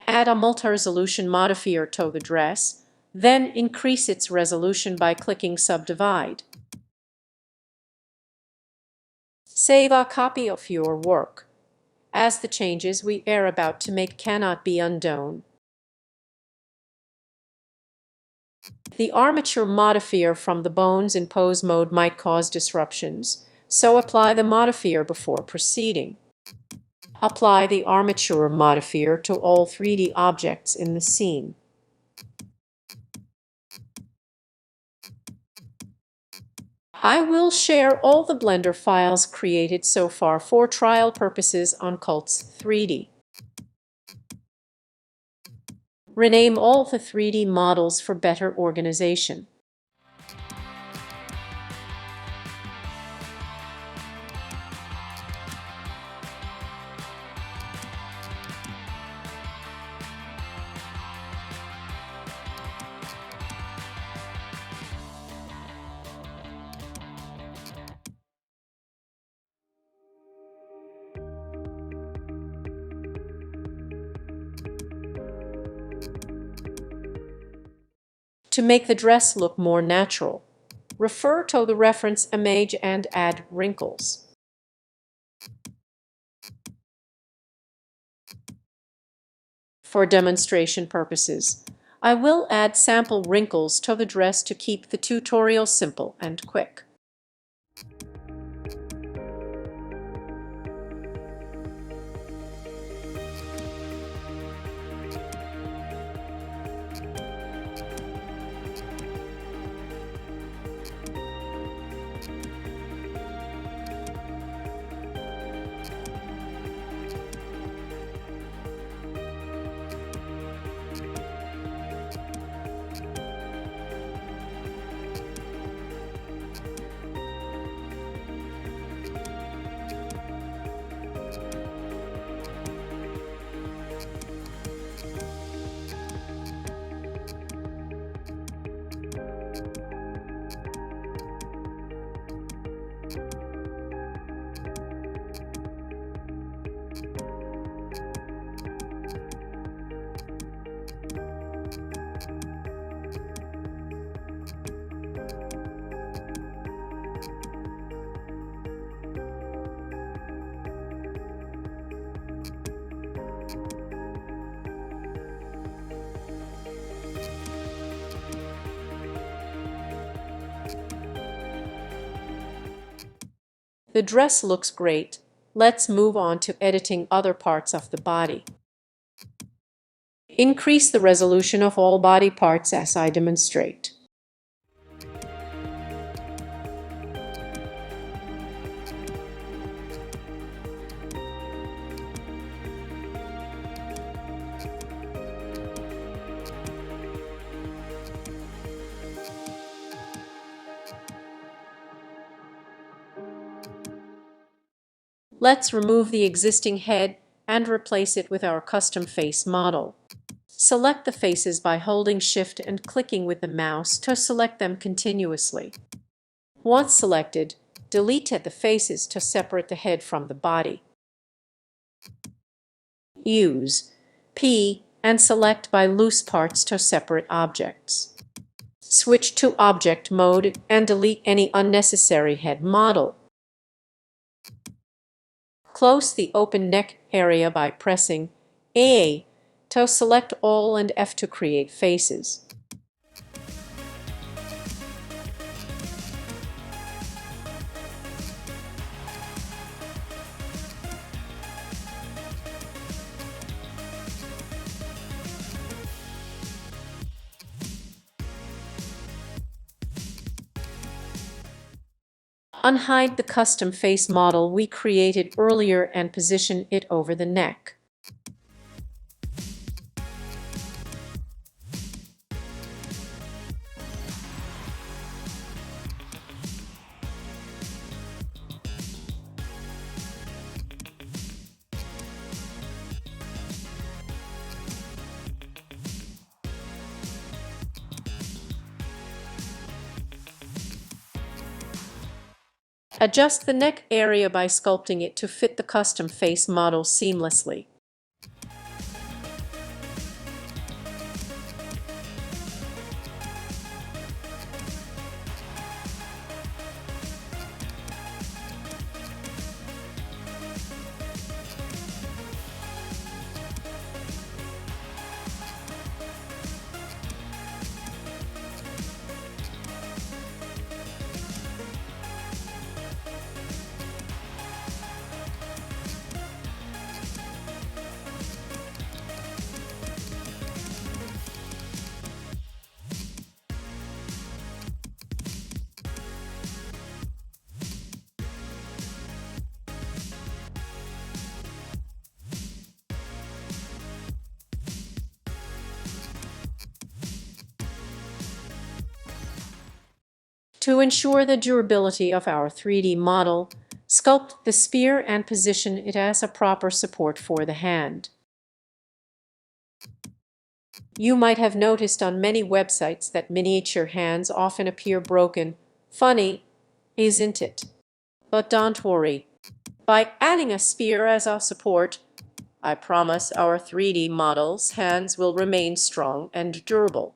Add a multi-resolution modifier to the dress, then increase its resolution by clicking Subdivide. Save a copy of your work, as the changes we are about to make cannot be undone. The armature modifier from the bones in pose mode might cause disruptions, so apply the modifier before proceeding. Apply the armature modifier to all 3D objects in the scene. I will share all the Blender files created so far for trial purposes on Sculpt 3D. Rename all the 3D models for better organization. To make the dress look more natural, refer to the reference image and add wrinkles. For demonstration purposes, I will add sample wrinkles to the dress to keep the tutorial simple and quick. The dress looks great. Let's move on to editing other parts of the body. Increase the resolution of all body parts as I demonstrate. Let's remove the existing head and replace it with our custom face model. Select the faces by holding Shift and clicking with the mouse to select them continuously. Once selected, delete the faces to separate the head from the body. Use P and select by loose parts to separate objects. Switch to Object Mode and delete any unnecessary head model. Close the open neck area by pressing A to select all and F to create faces. Unhide the custom face model we created earlier and position it over the neck. Adjust the neck area by sculpting it to fit the custom face model seamlessly. To ensure the durability of our 3D model, sculpt the spear and position it as a proper support for the hand. You might have noticed on many websites that miniature hands often appear broken. Funny, isn't it? But don't worry. By adding a spear as our support, I promise our 3D model's hands will remain strong and durable.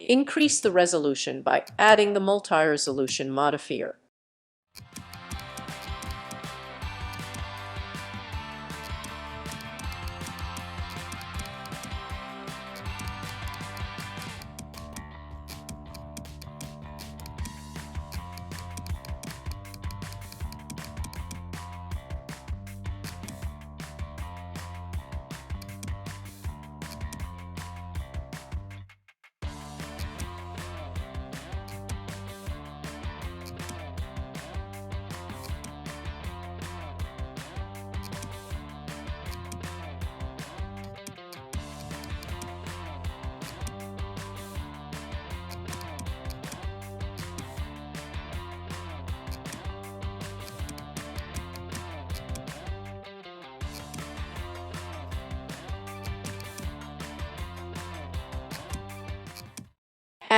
Increase the resolution by adding the multi-resolution modifier.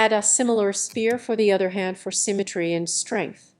Add a similar spear for the other hand for symmetry and strength.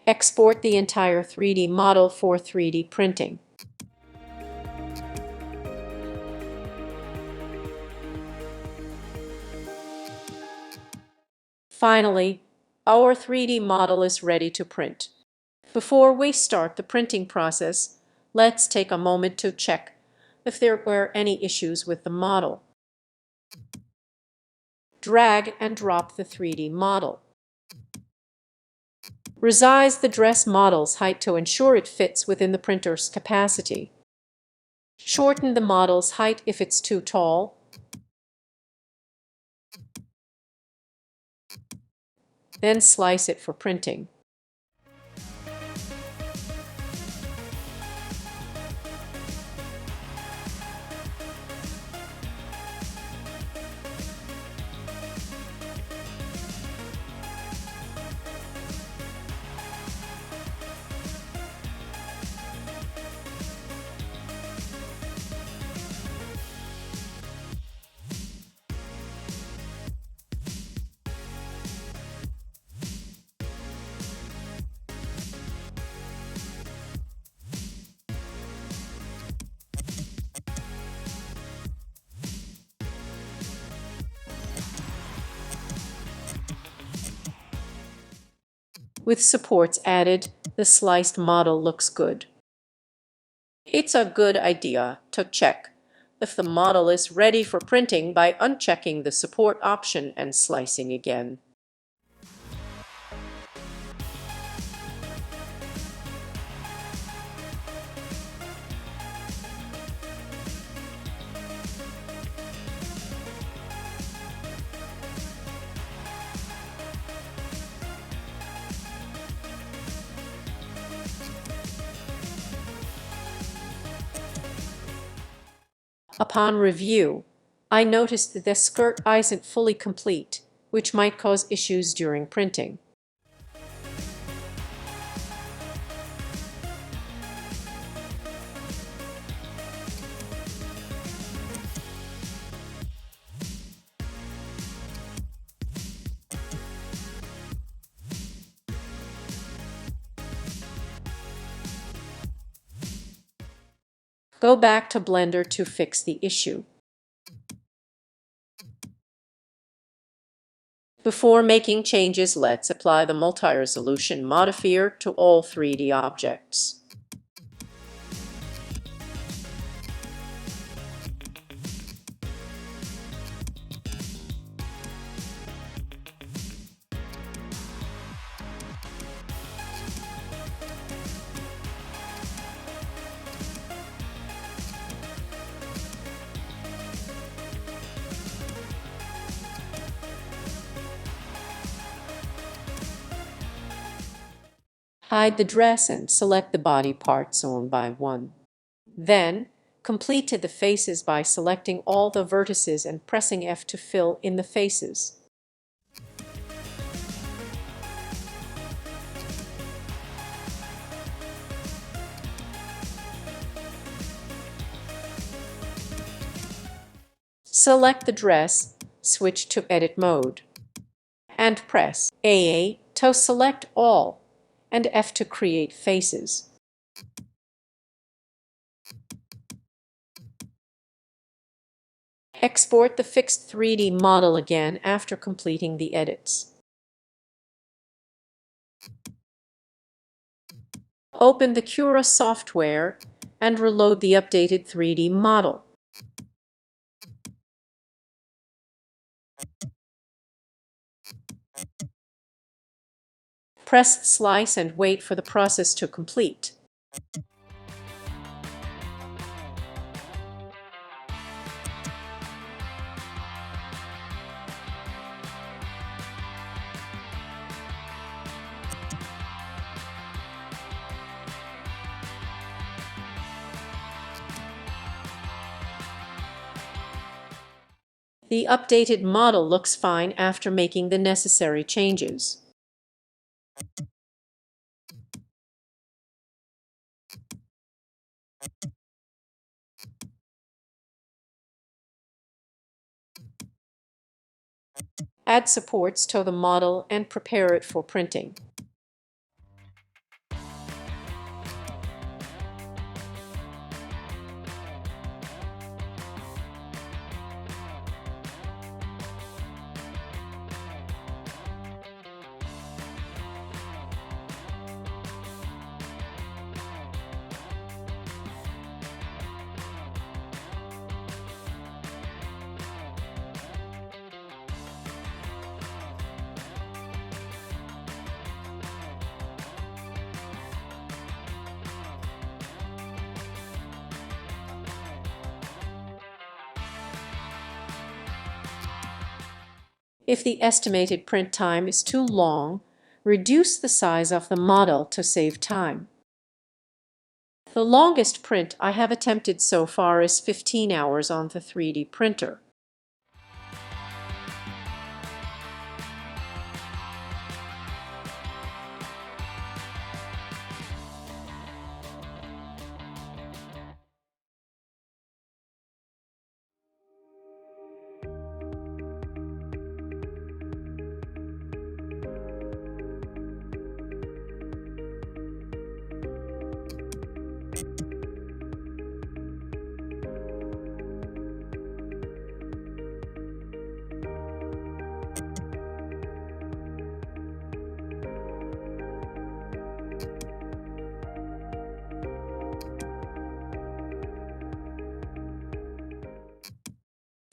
Export the entire 3D model for 3D printing. Finally, our 3D model is ready to print. Before we start the printing process, let's take a moment to check if there were any issues with the model. Drag and drop the 3D model. Resize the dress model's height to ensure it fits within the printer's capacity. Shorten the model's height if it's too tall. Then slice it for printing. With supports added, the sliced model looks good. It's a good idea to check if the model is ready for printing by unchecking the support option and slicing again. Upon review, I noticed that the skirt isn't fully complete, which might cause issues during printing. Go back to Blender to fix the issue. Before making changes, let's apply the multi-resolution modifier to all 3D objects. Hide the dress and select the body parts one by one. Then, complete the faces by selecting all the vertices and pressing F to fill in the faces. Select the dress, switch to Edit Mode, and press AA to select all, and F to create faces. Export the fixed 3D model again after completing the edits. Open the Cura software and reload the updated 3D model. Press Slice and wait for the process to complete. The updated model looks fine after making the necessary changes. Add supports to the model and prepare it for printing. If the estimated print time is too long, reduce the size of the model to save time. The longest print I have attempted so far is 15 hours on the 3D printer.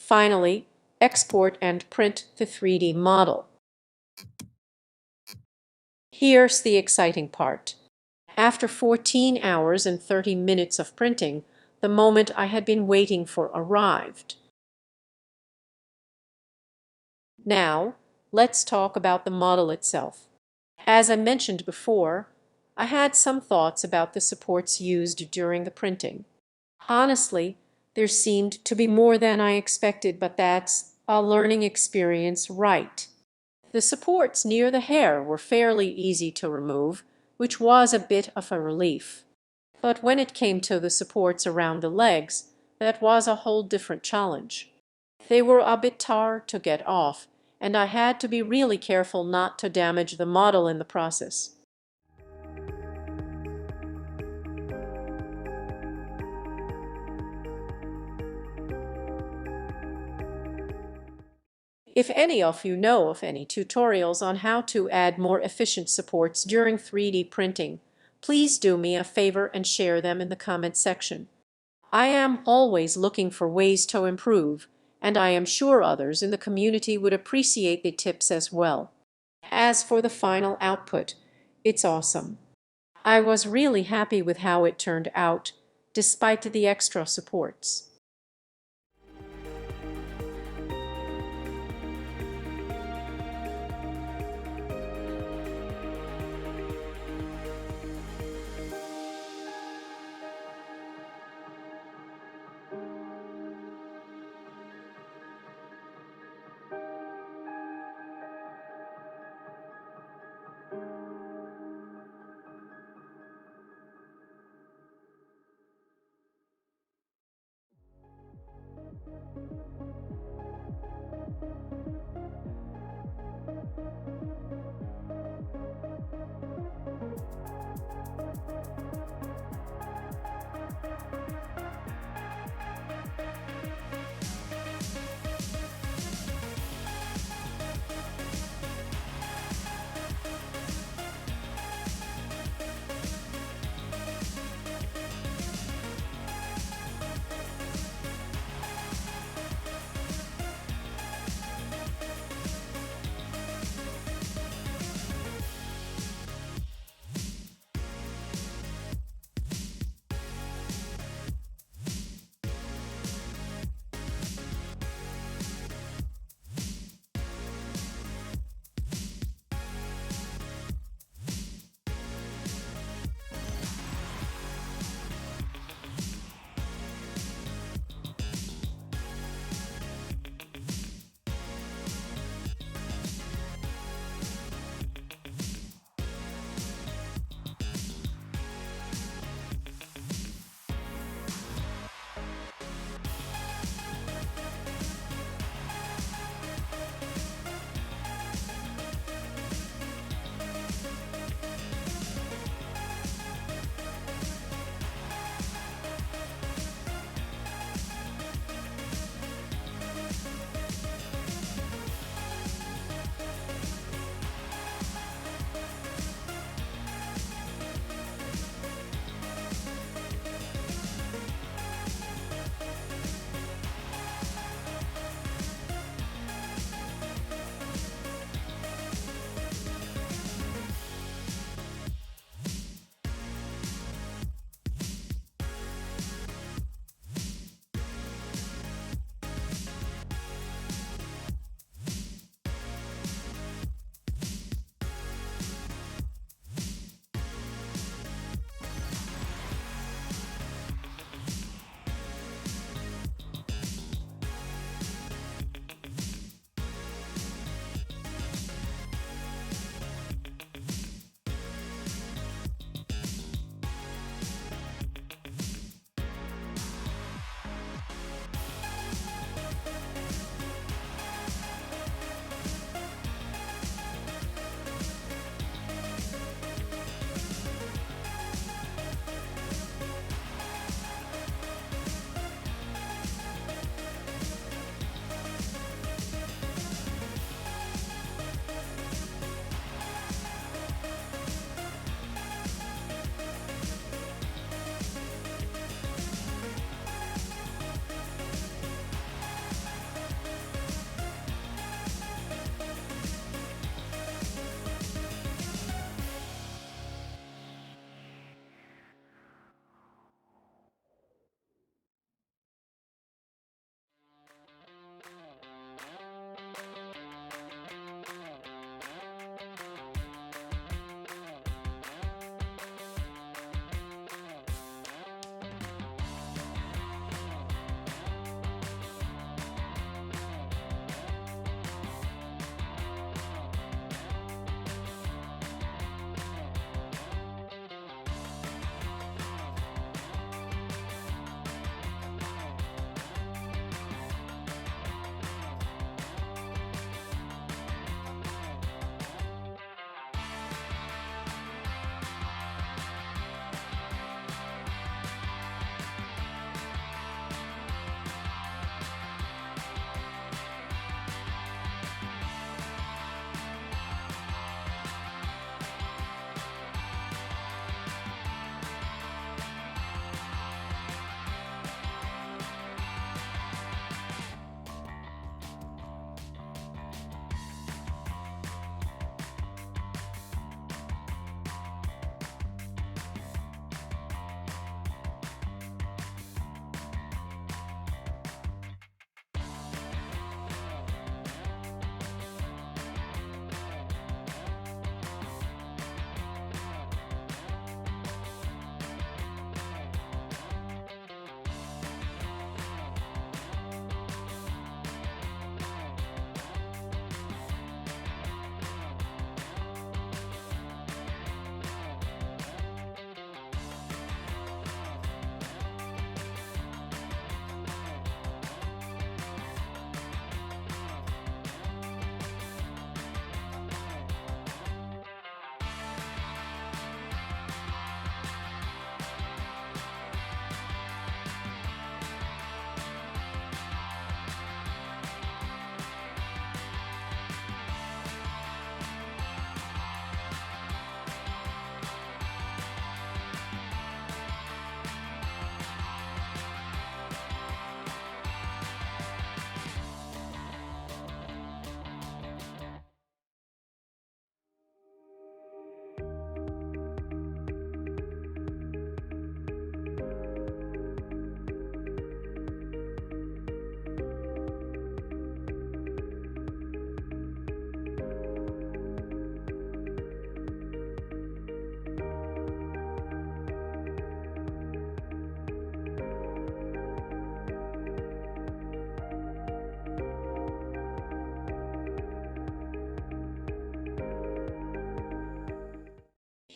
Finally, export and print the 3D model. Here's the exciting part. After 14 hours and 30 minutes of printing, the moment I had been waiting for arrived. Now, let's talk about the model itself. As I mentioned before, I had some thoughts about the supports used during the printing. Honestly, there seemed to be more than I expected, but that's a learning experience, right? The supports near the hair were fairly easy to remove, which was a bit of a relief. But when it came to the supports around the legs, that was a whole different challenge. They were a bit hard to get off, and I had to be really careful not to damage the model in the process. If any of you know of any tutorials on how to add more efficient supports during 3D printing, please do me a favor and share them in the comment section. I am always looking for ways to improve, and I am sure others in the community would appreciate the tips as well. As for the final output, it's awesome. I was really happy with how it turned out, despite the extra supports.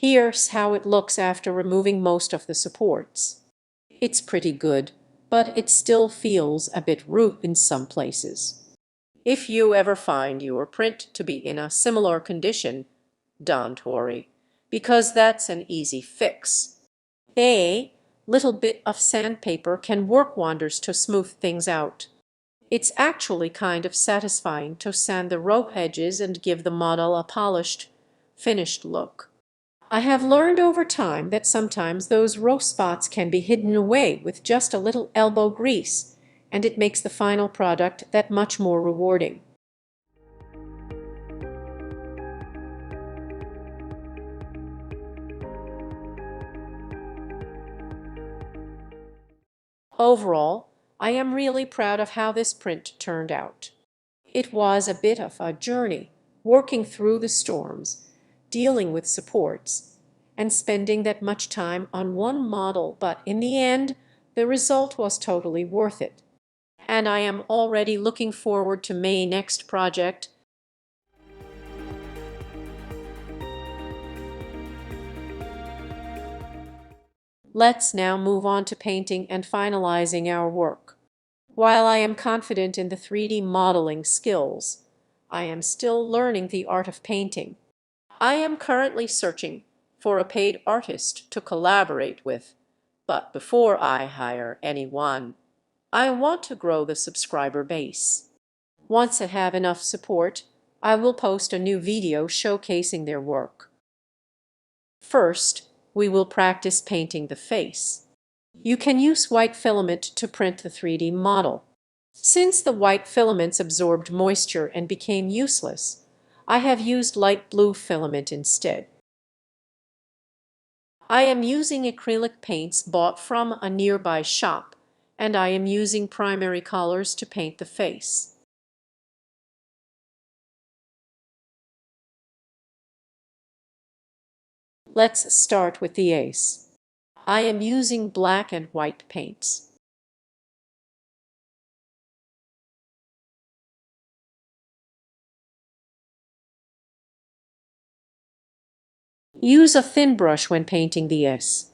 Here's how it looks after removing most of the supports. It's pretty good, but it still feels a bit rough in some places. If you ever find your print to be in a similar condition, don't worry, because that's an easy fix. A little bit of sandpaper can work wonders to smooth things out. It's actually kind of satisfying to sand the rough edges and give the model a polished, finished look. I have learned over time that sometimes those rough spots can be hidden away with just a little elbow grease, and it makes the final product that much more rewarding. Overall, I am really proud of how this print turned out. It was a bit of a journey, working through the storms, dealing with supports, and spending that much time on one model, but in the end, the result was totally worth it. And I am already looking forward to my next project. Let's now move on to painting and finalizing our work. While I am confident in the 3D modeling skills, I am still learning the art of painting. I am currently searching for a paid artist to collaborate with, but before I hire anyone, I want to grow the subscriber base. Once I have enough support, I will post a new video showcasing their work. First, we will practice painting the face. You can use white filament to print the 3D model. Since the white filaments absorbed moisture and became useless, I have used light blue filament instead. I am using acrylic paints bought from a nearby shop, and I am using primary colors to paint the face. Let's start with the ace. I am using black and white paints. Use a thin brush when painting the S.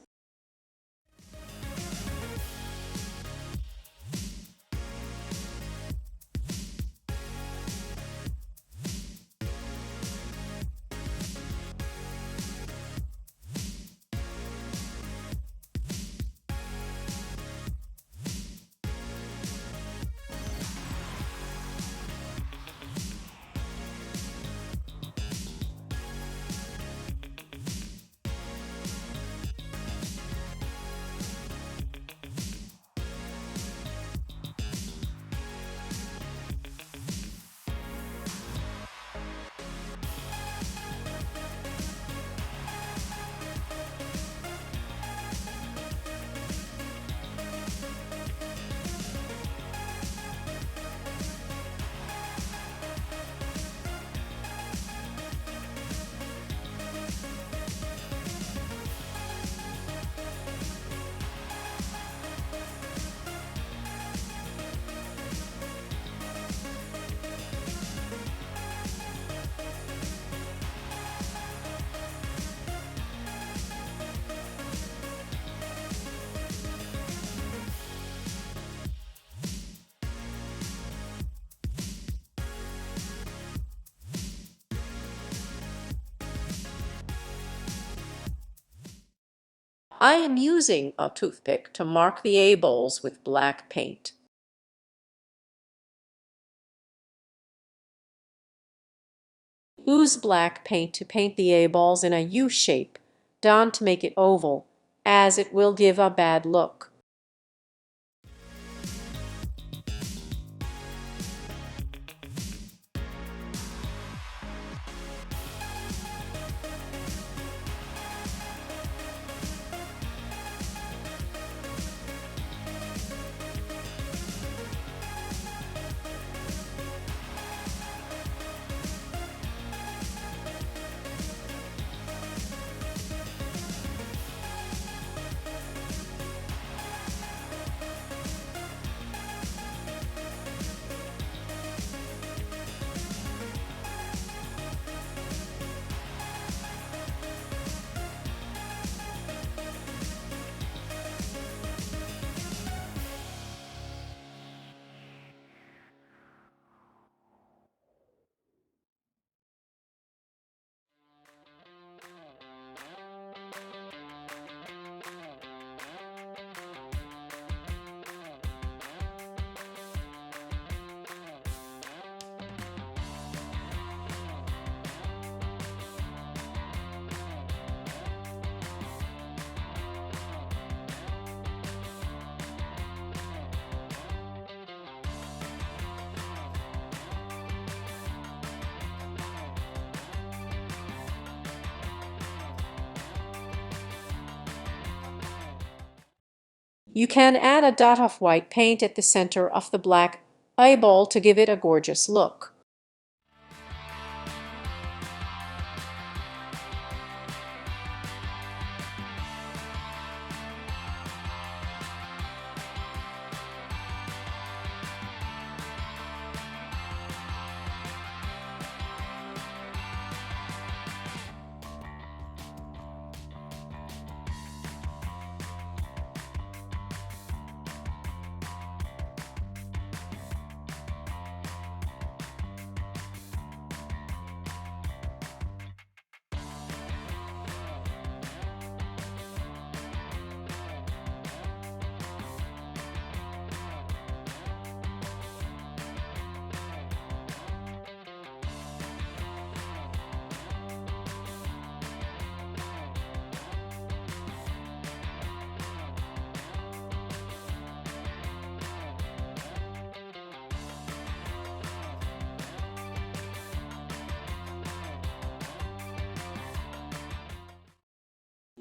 I am using a toothpick to mark the eyeballs with black paint. Use black paint to paint the eyeballs in a U shape, don't make it oval, as it will give a bad look. You can add a dot of white paint at the center of the black eyeball to give it a gorgeous look.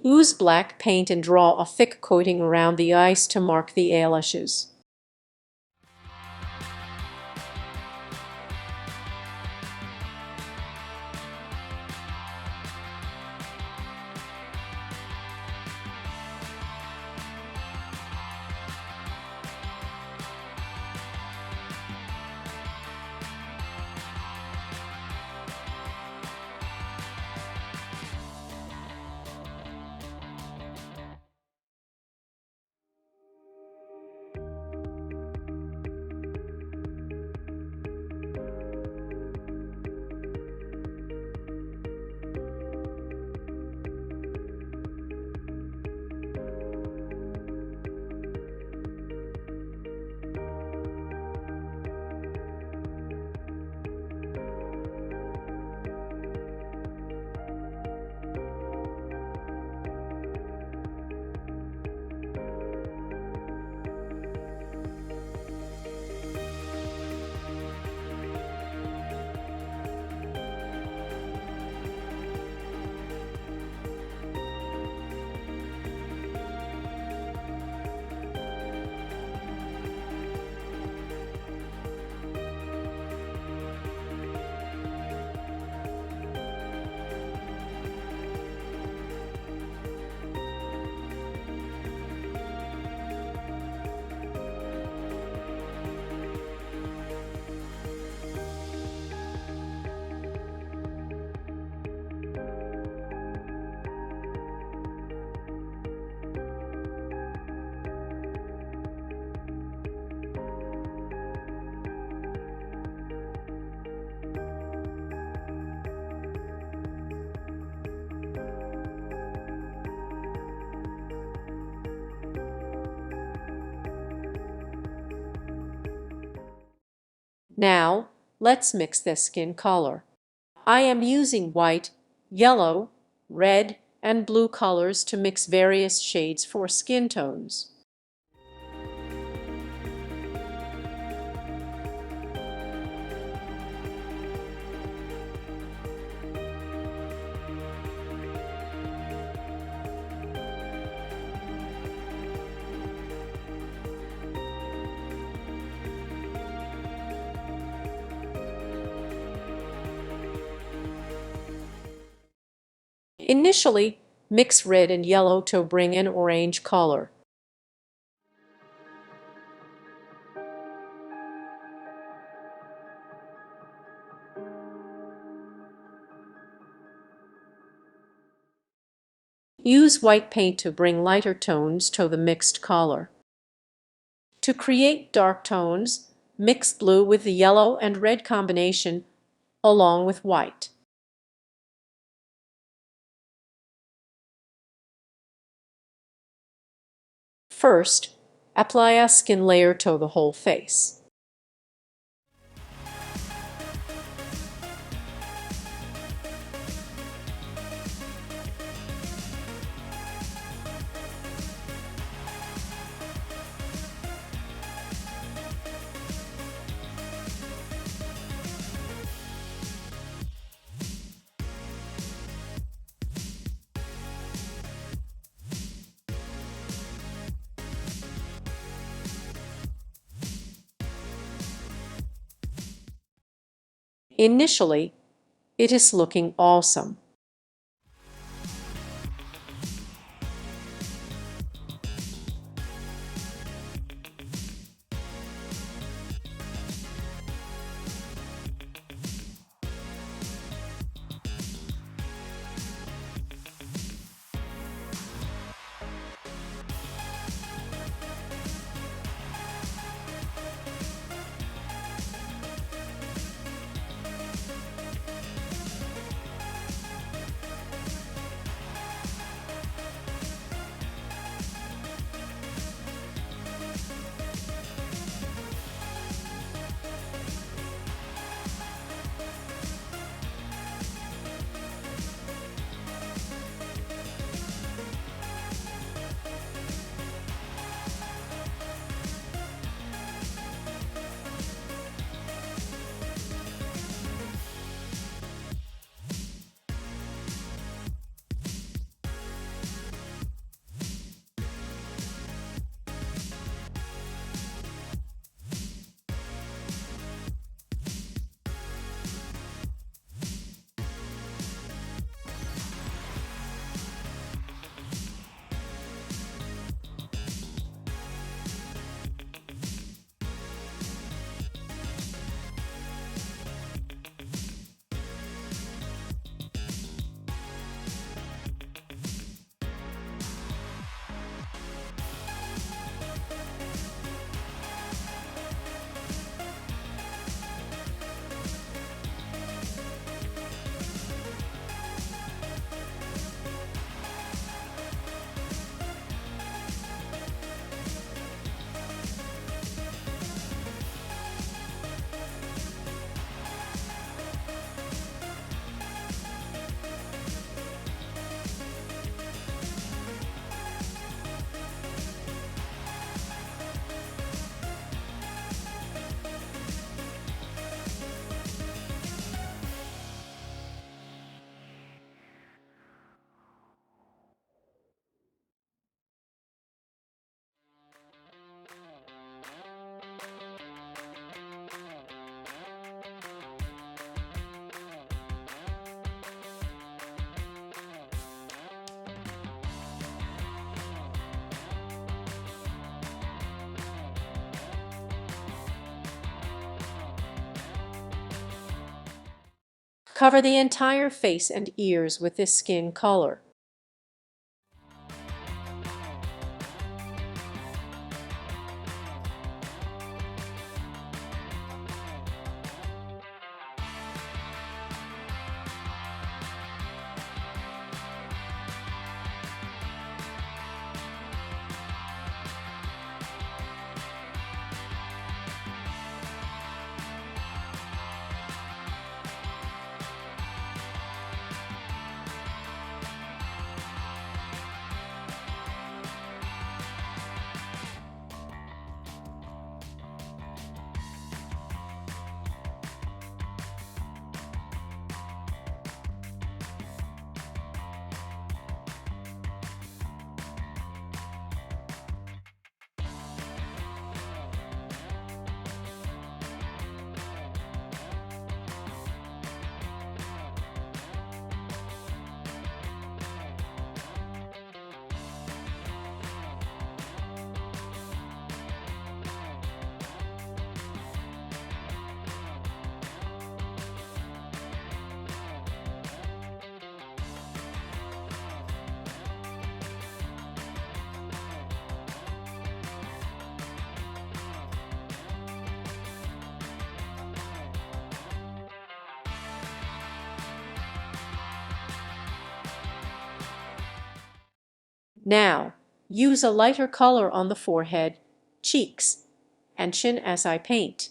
Use black paint and draw a thick coating around the eyes to mark the eyelashes. Now, let's mix the skin color. I am using white, yellow, red, and blue colors to mix various shades for skin tones. Initially, mix red and yellow to bring an orange color. Use white paint to bring lighter tones to the mixed color. To create dark tones, mix blue with the yellow and red combination along with white. First, apply a skin layer to the whole face. Initially, it is looking awesome. Cover the entire face and ears with this skin color. Now, use a lighter color on the forehead, cheeks, and chin as I paint.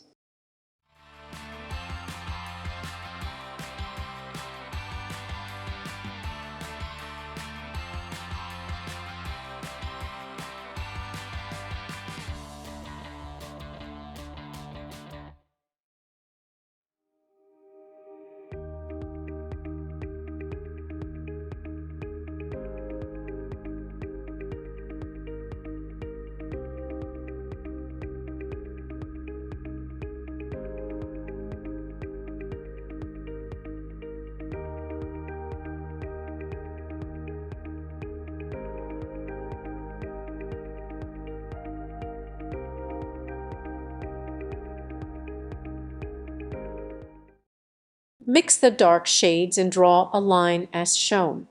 Mix the dark shades and draw a line as shown.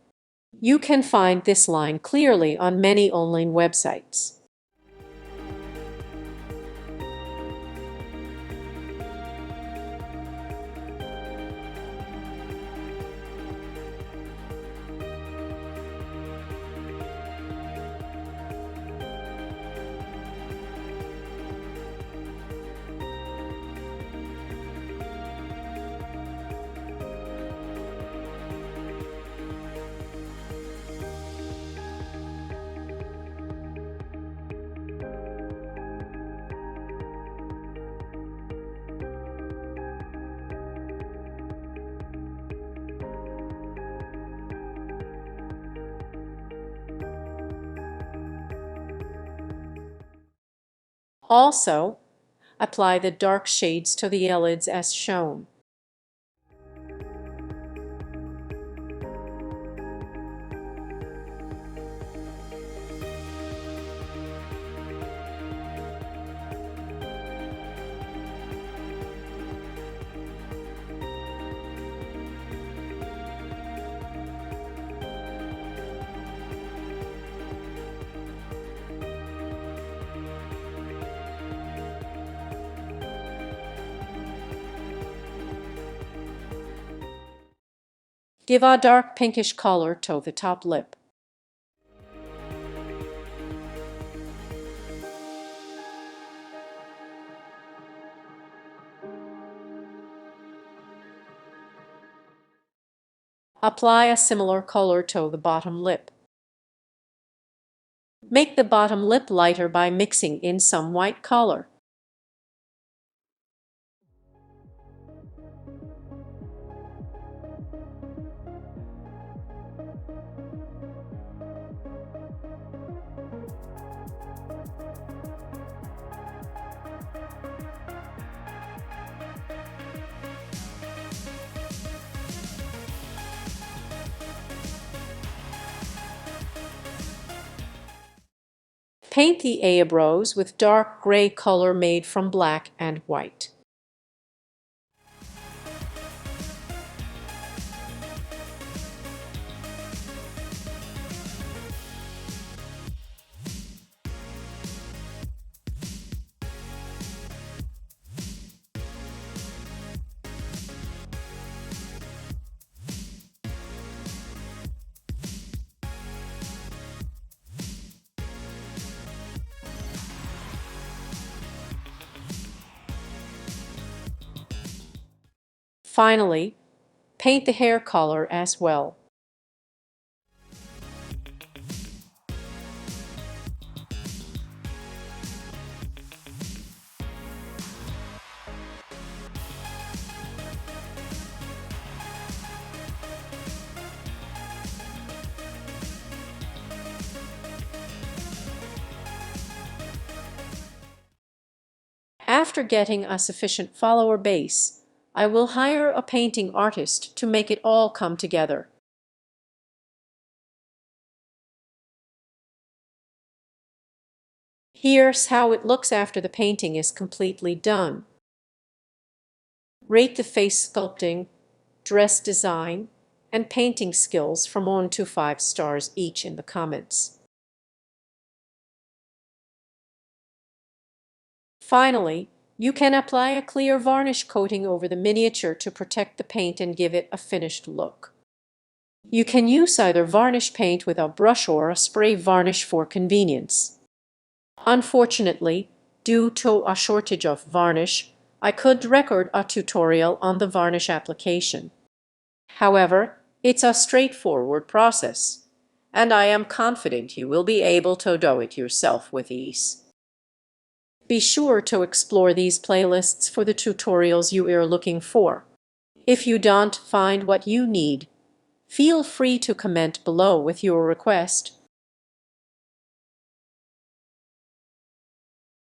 You can find this line clearly on many online websites. Also, apply the dark shades to the eyelids as shown. Give a dark pinkish color to the top lip. Apply a similar color to the bottom lip. Make the bottom lip lighter by mixing in some white color. Paint the eyebrows with dark gray color made from black and white. Finally, paint the hair color as well. After getting a sufficient follower base, I will hire a painting artist to make it all come together. Here's how it looks after the painting is completely done. Rate the face sculpting, dress design, and painting skills from 1 to 5 stars each in the comments. Finally, you can apply a clear varnish coating over the miniature to protect the paint and give it a finished look. You can use either varnish paint with a brush or a spray varnish for convenience. Unfortunately, due to a shortage of varnish, I could record a tutorial on the varnish application. However, it's a straightforward process, and I am confident you will be able to do it yourself with ease. Be sure to explore these playlists for the tutorials you are looking for. If you don't find what you need, feel free to comment below with your request,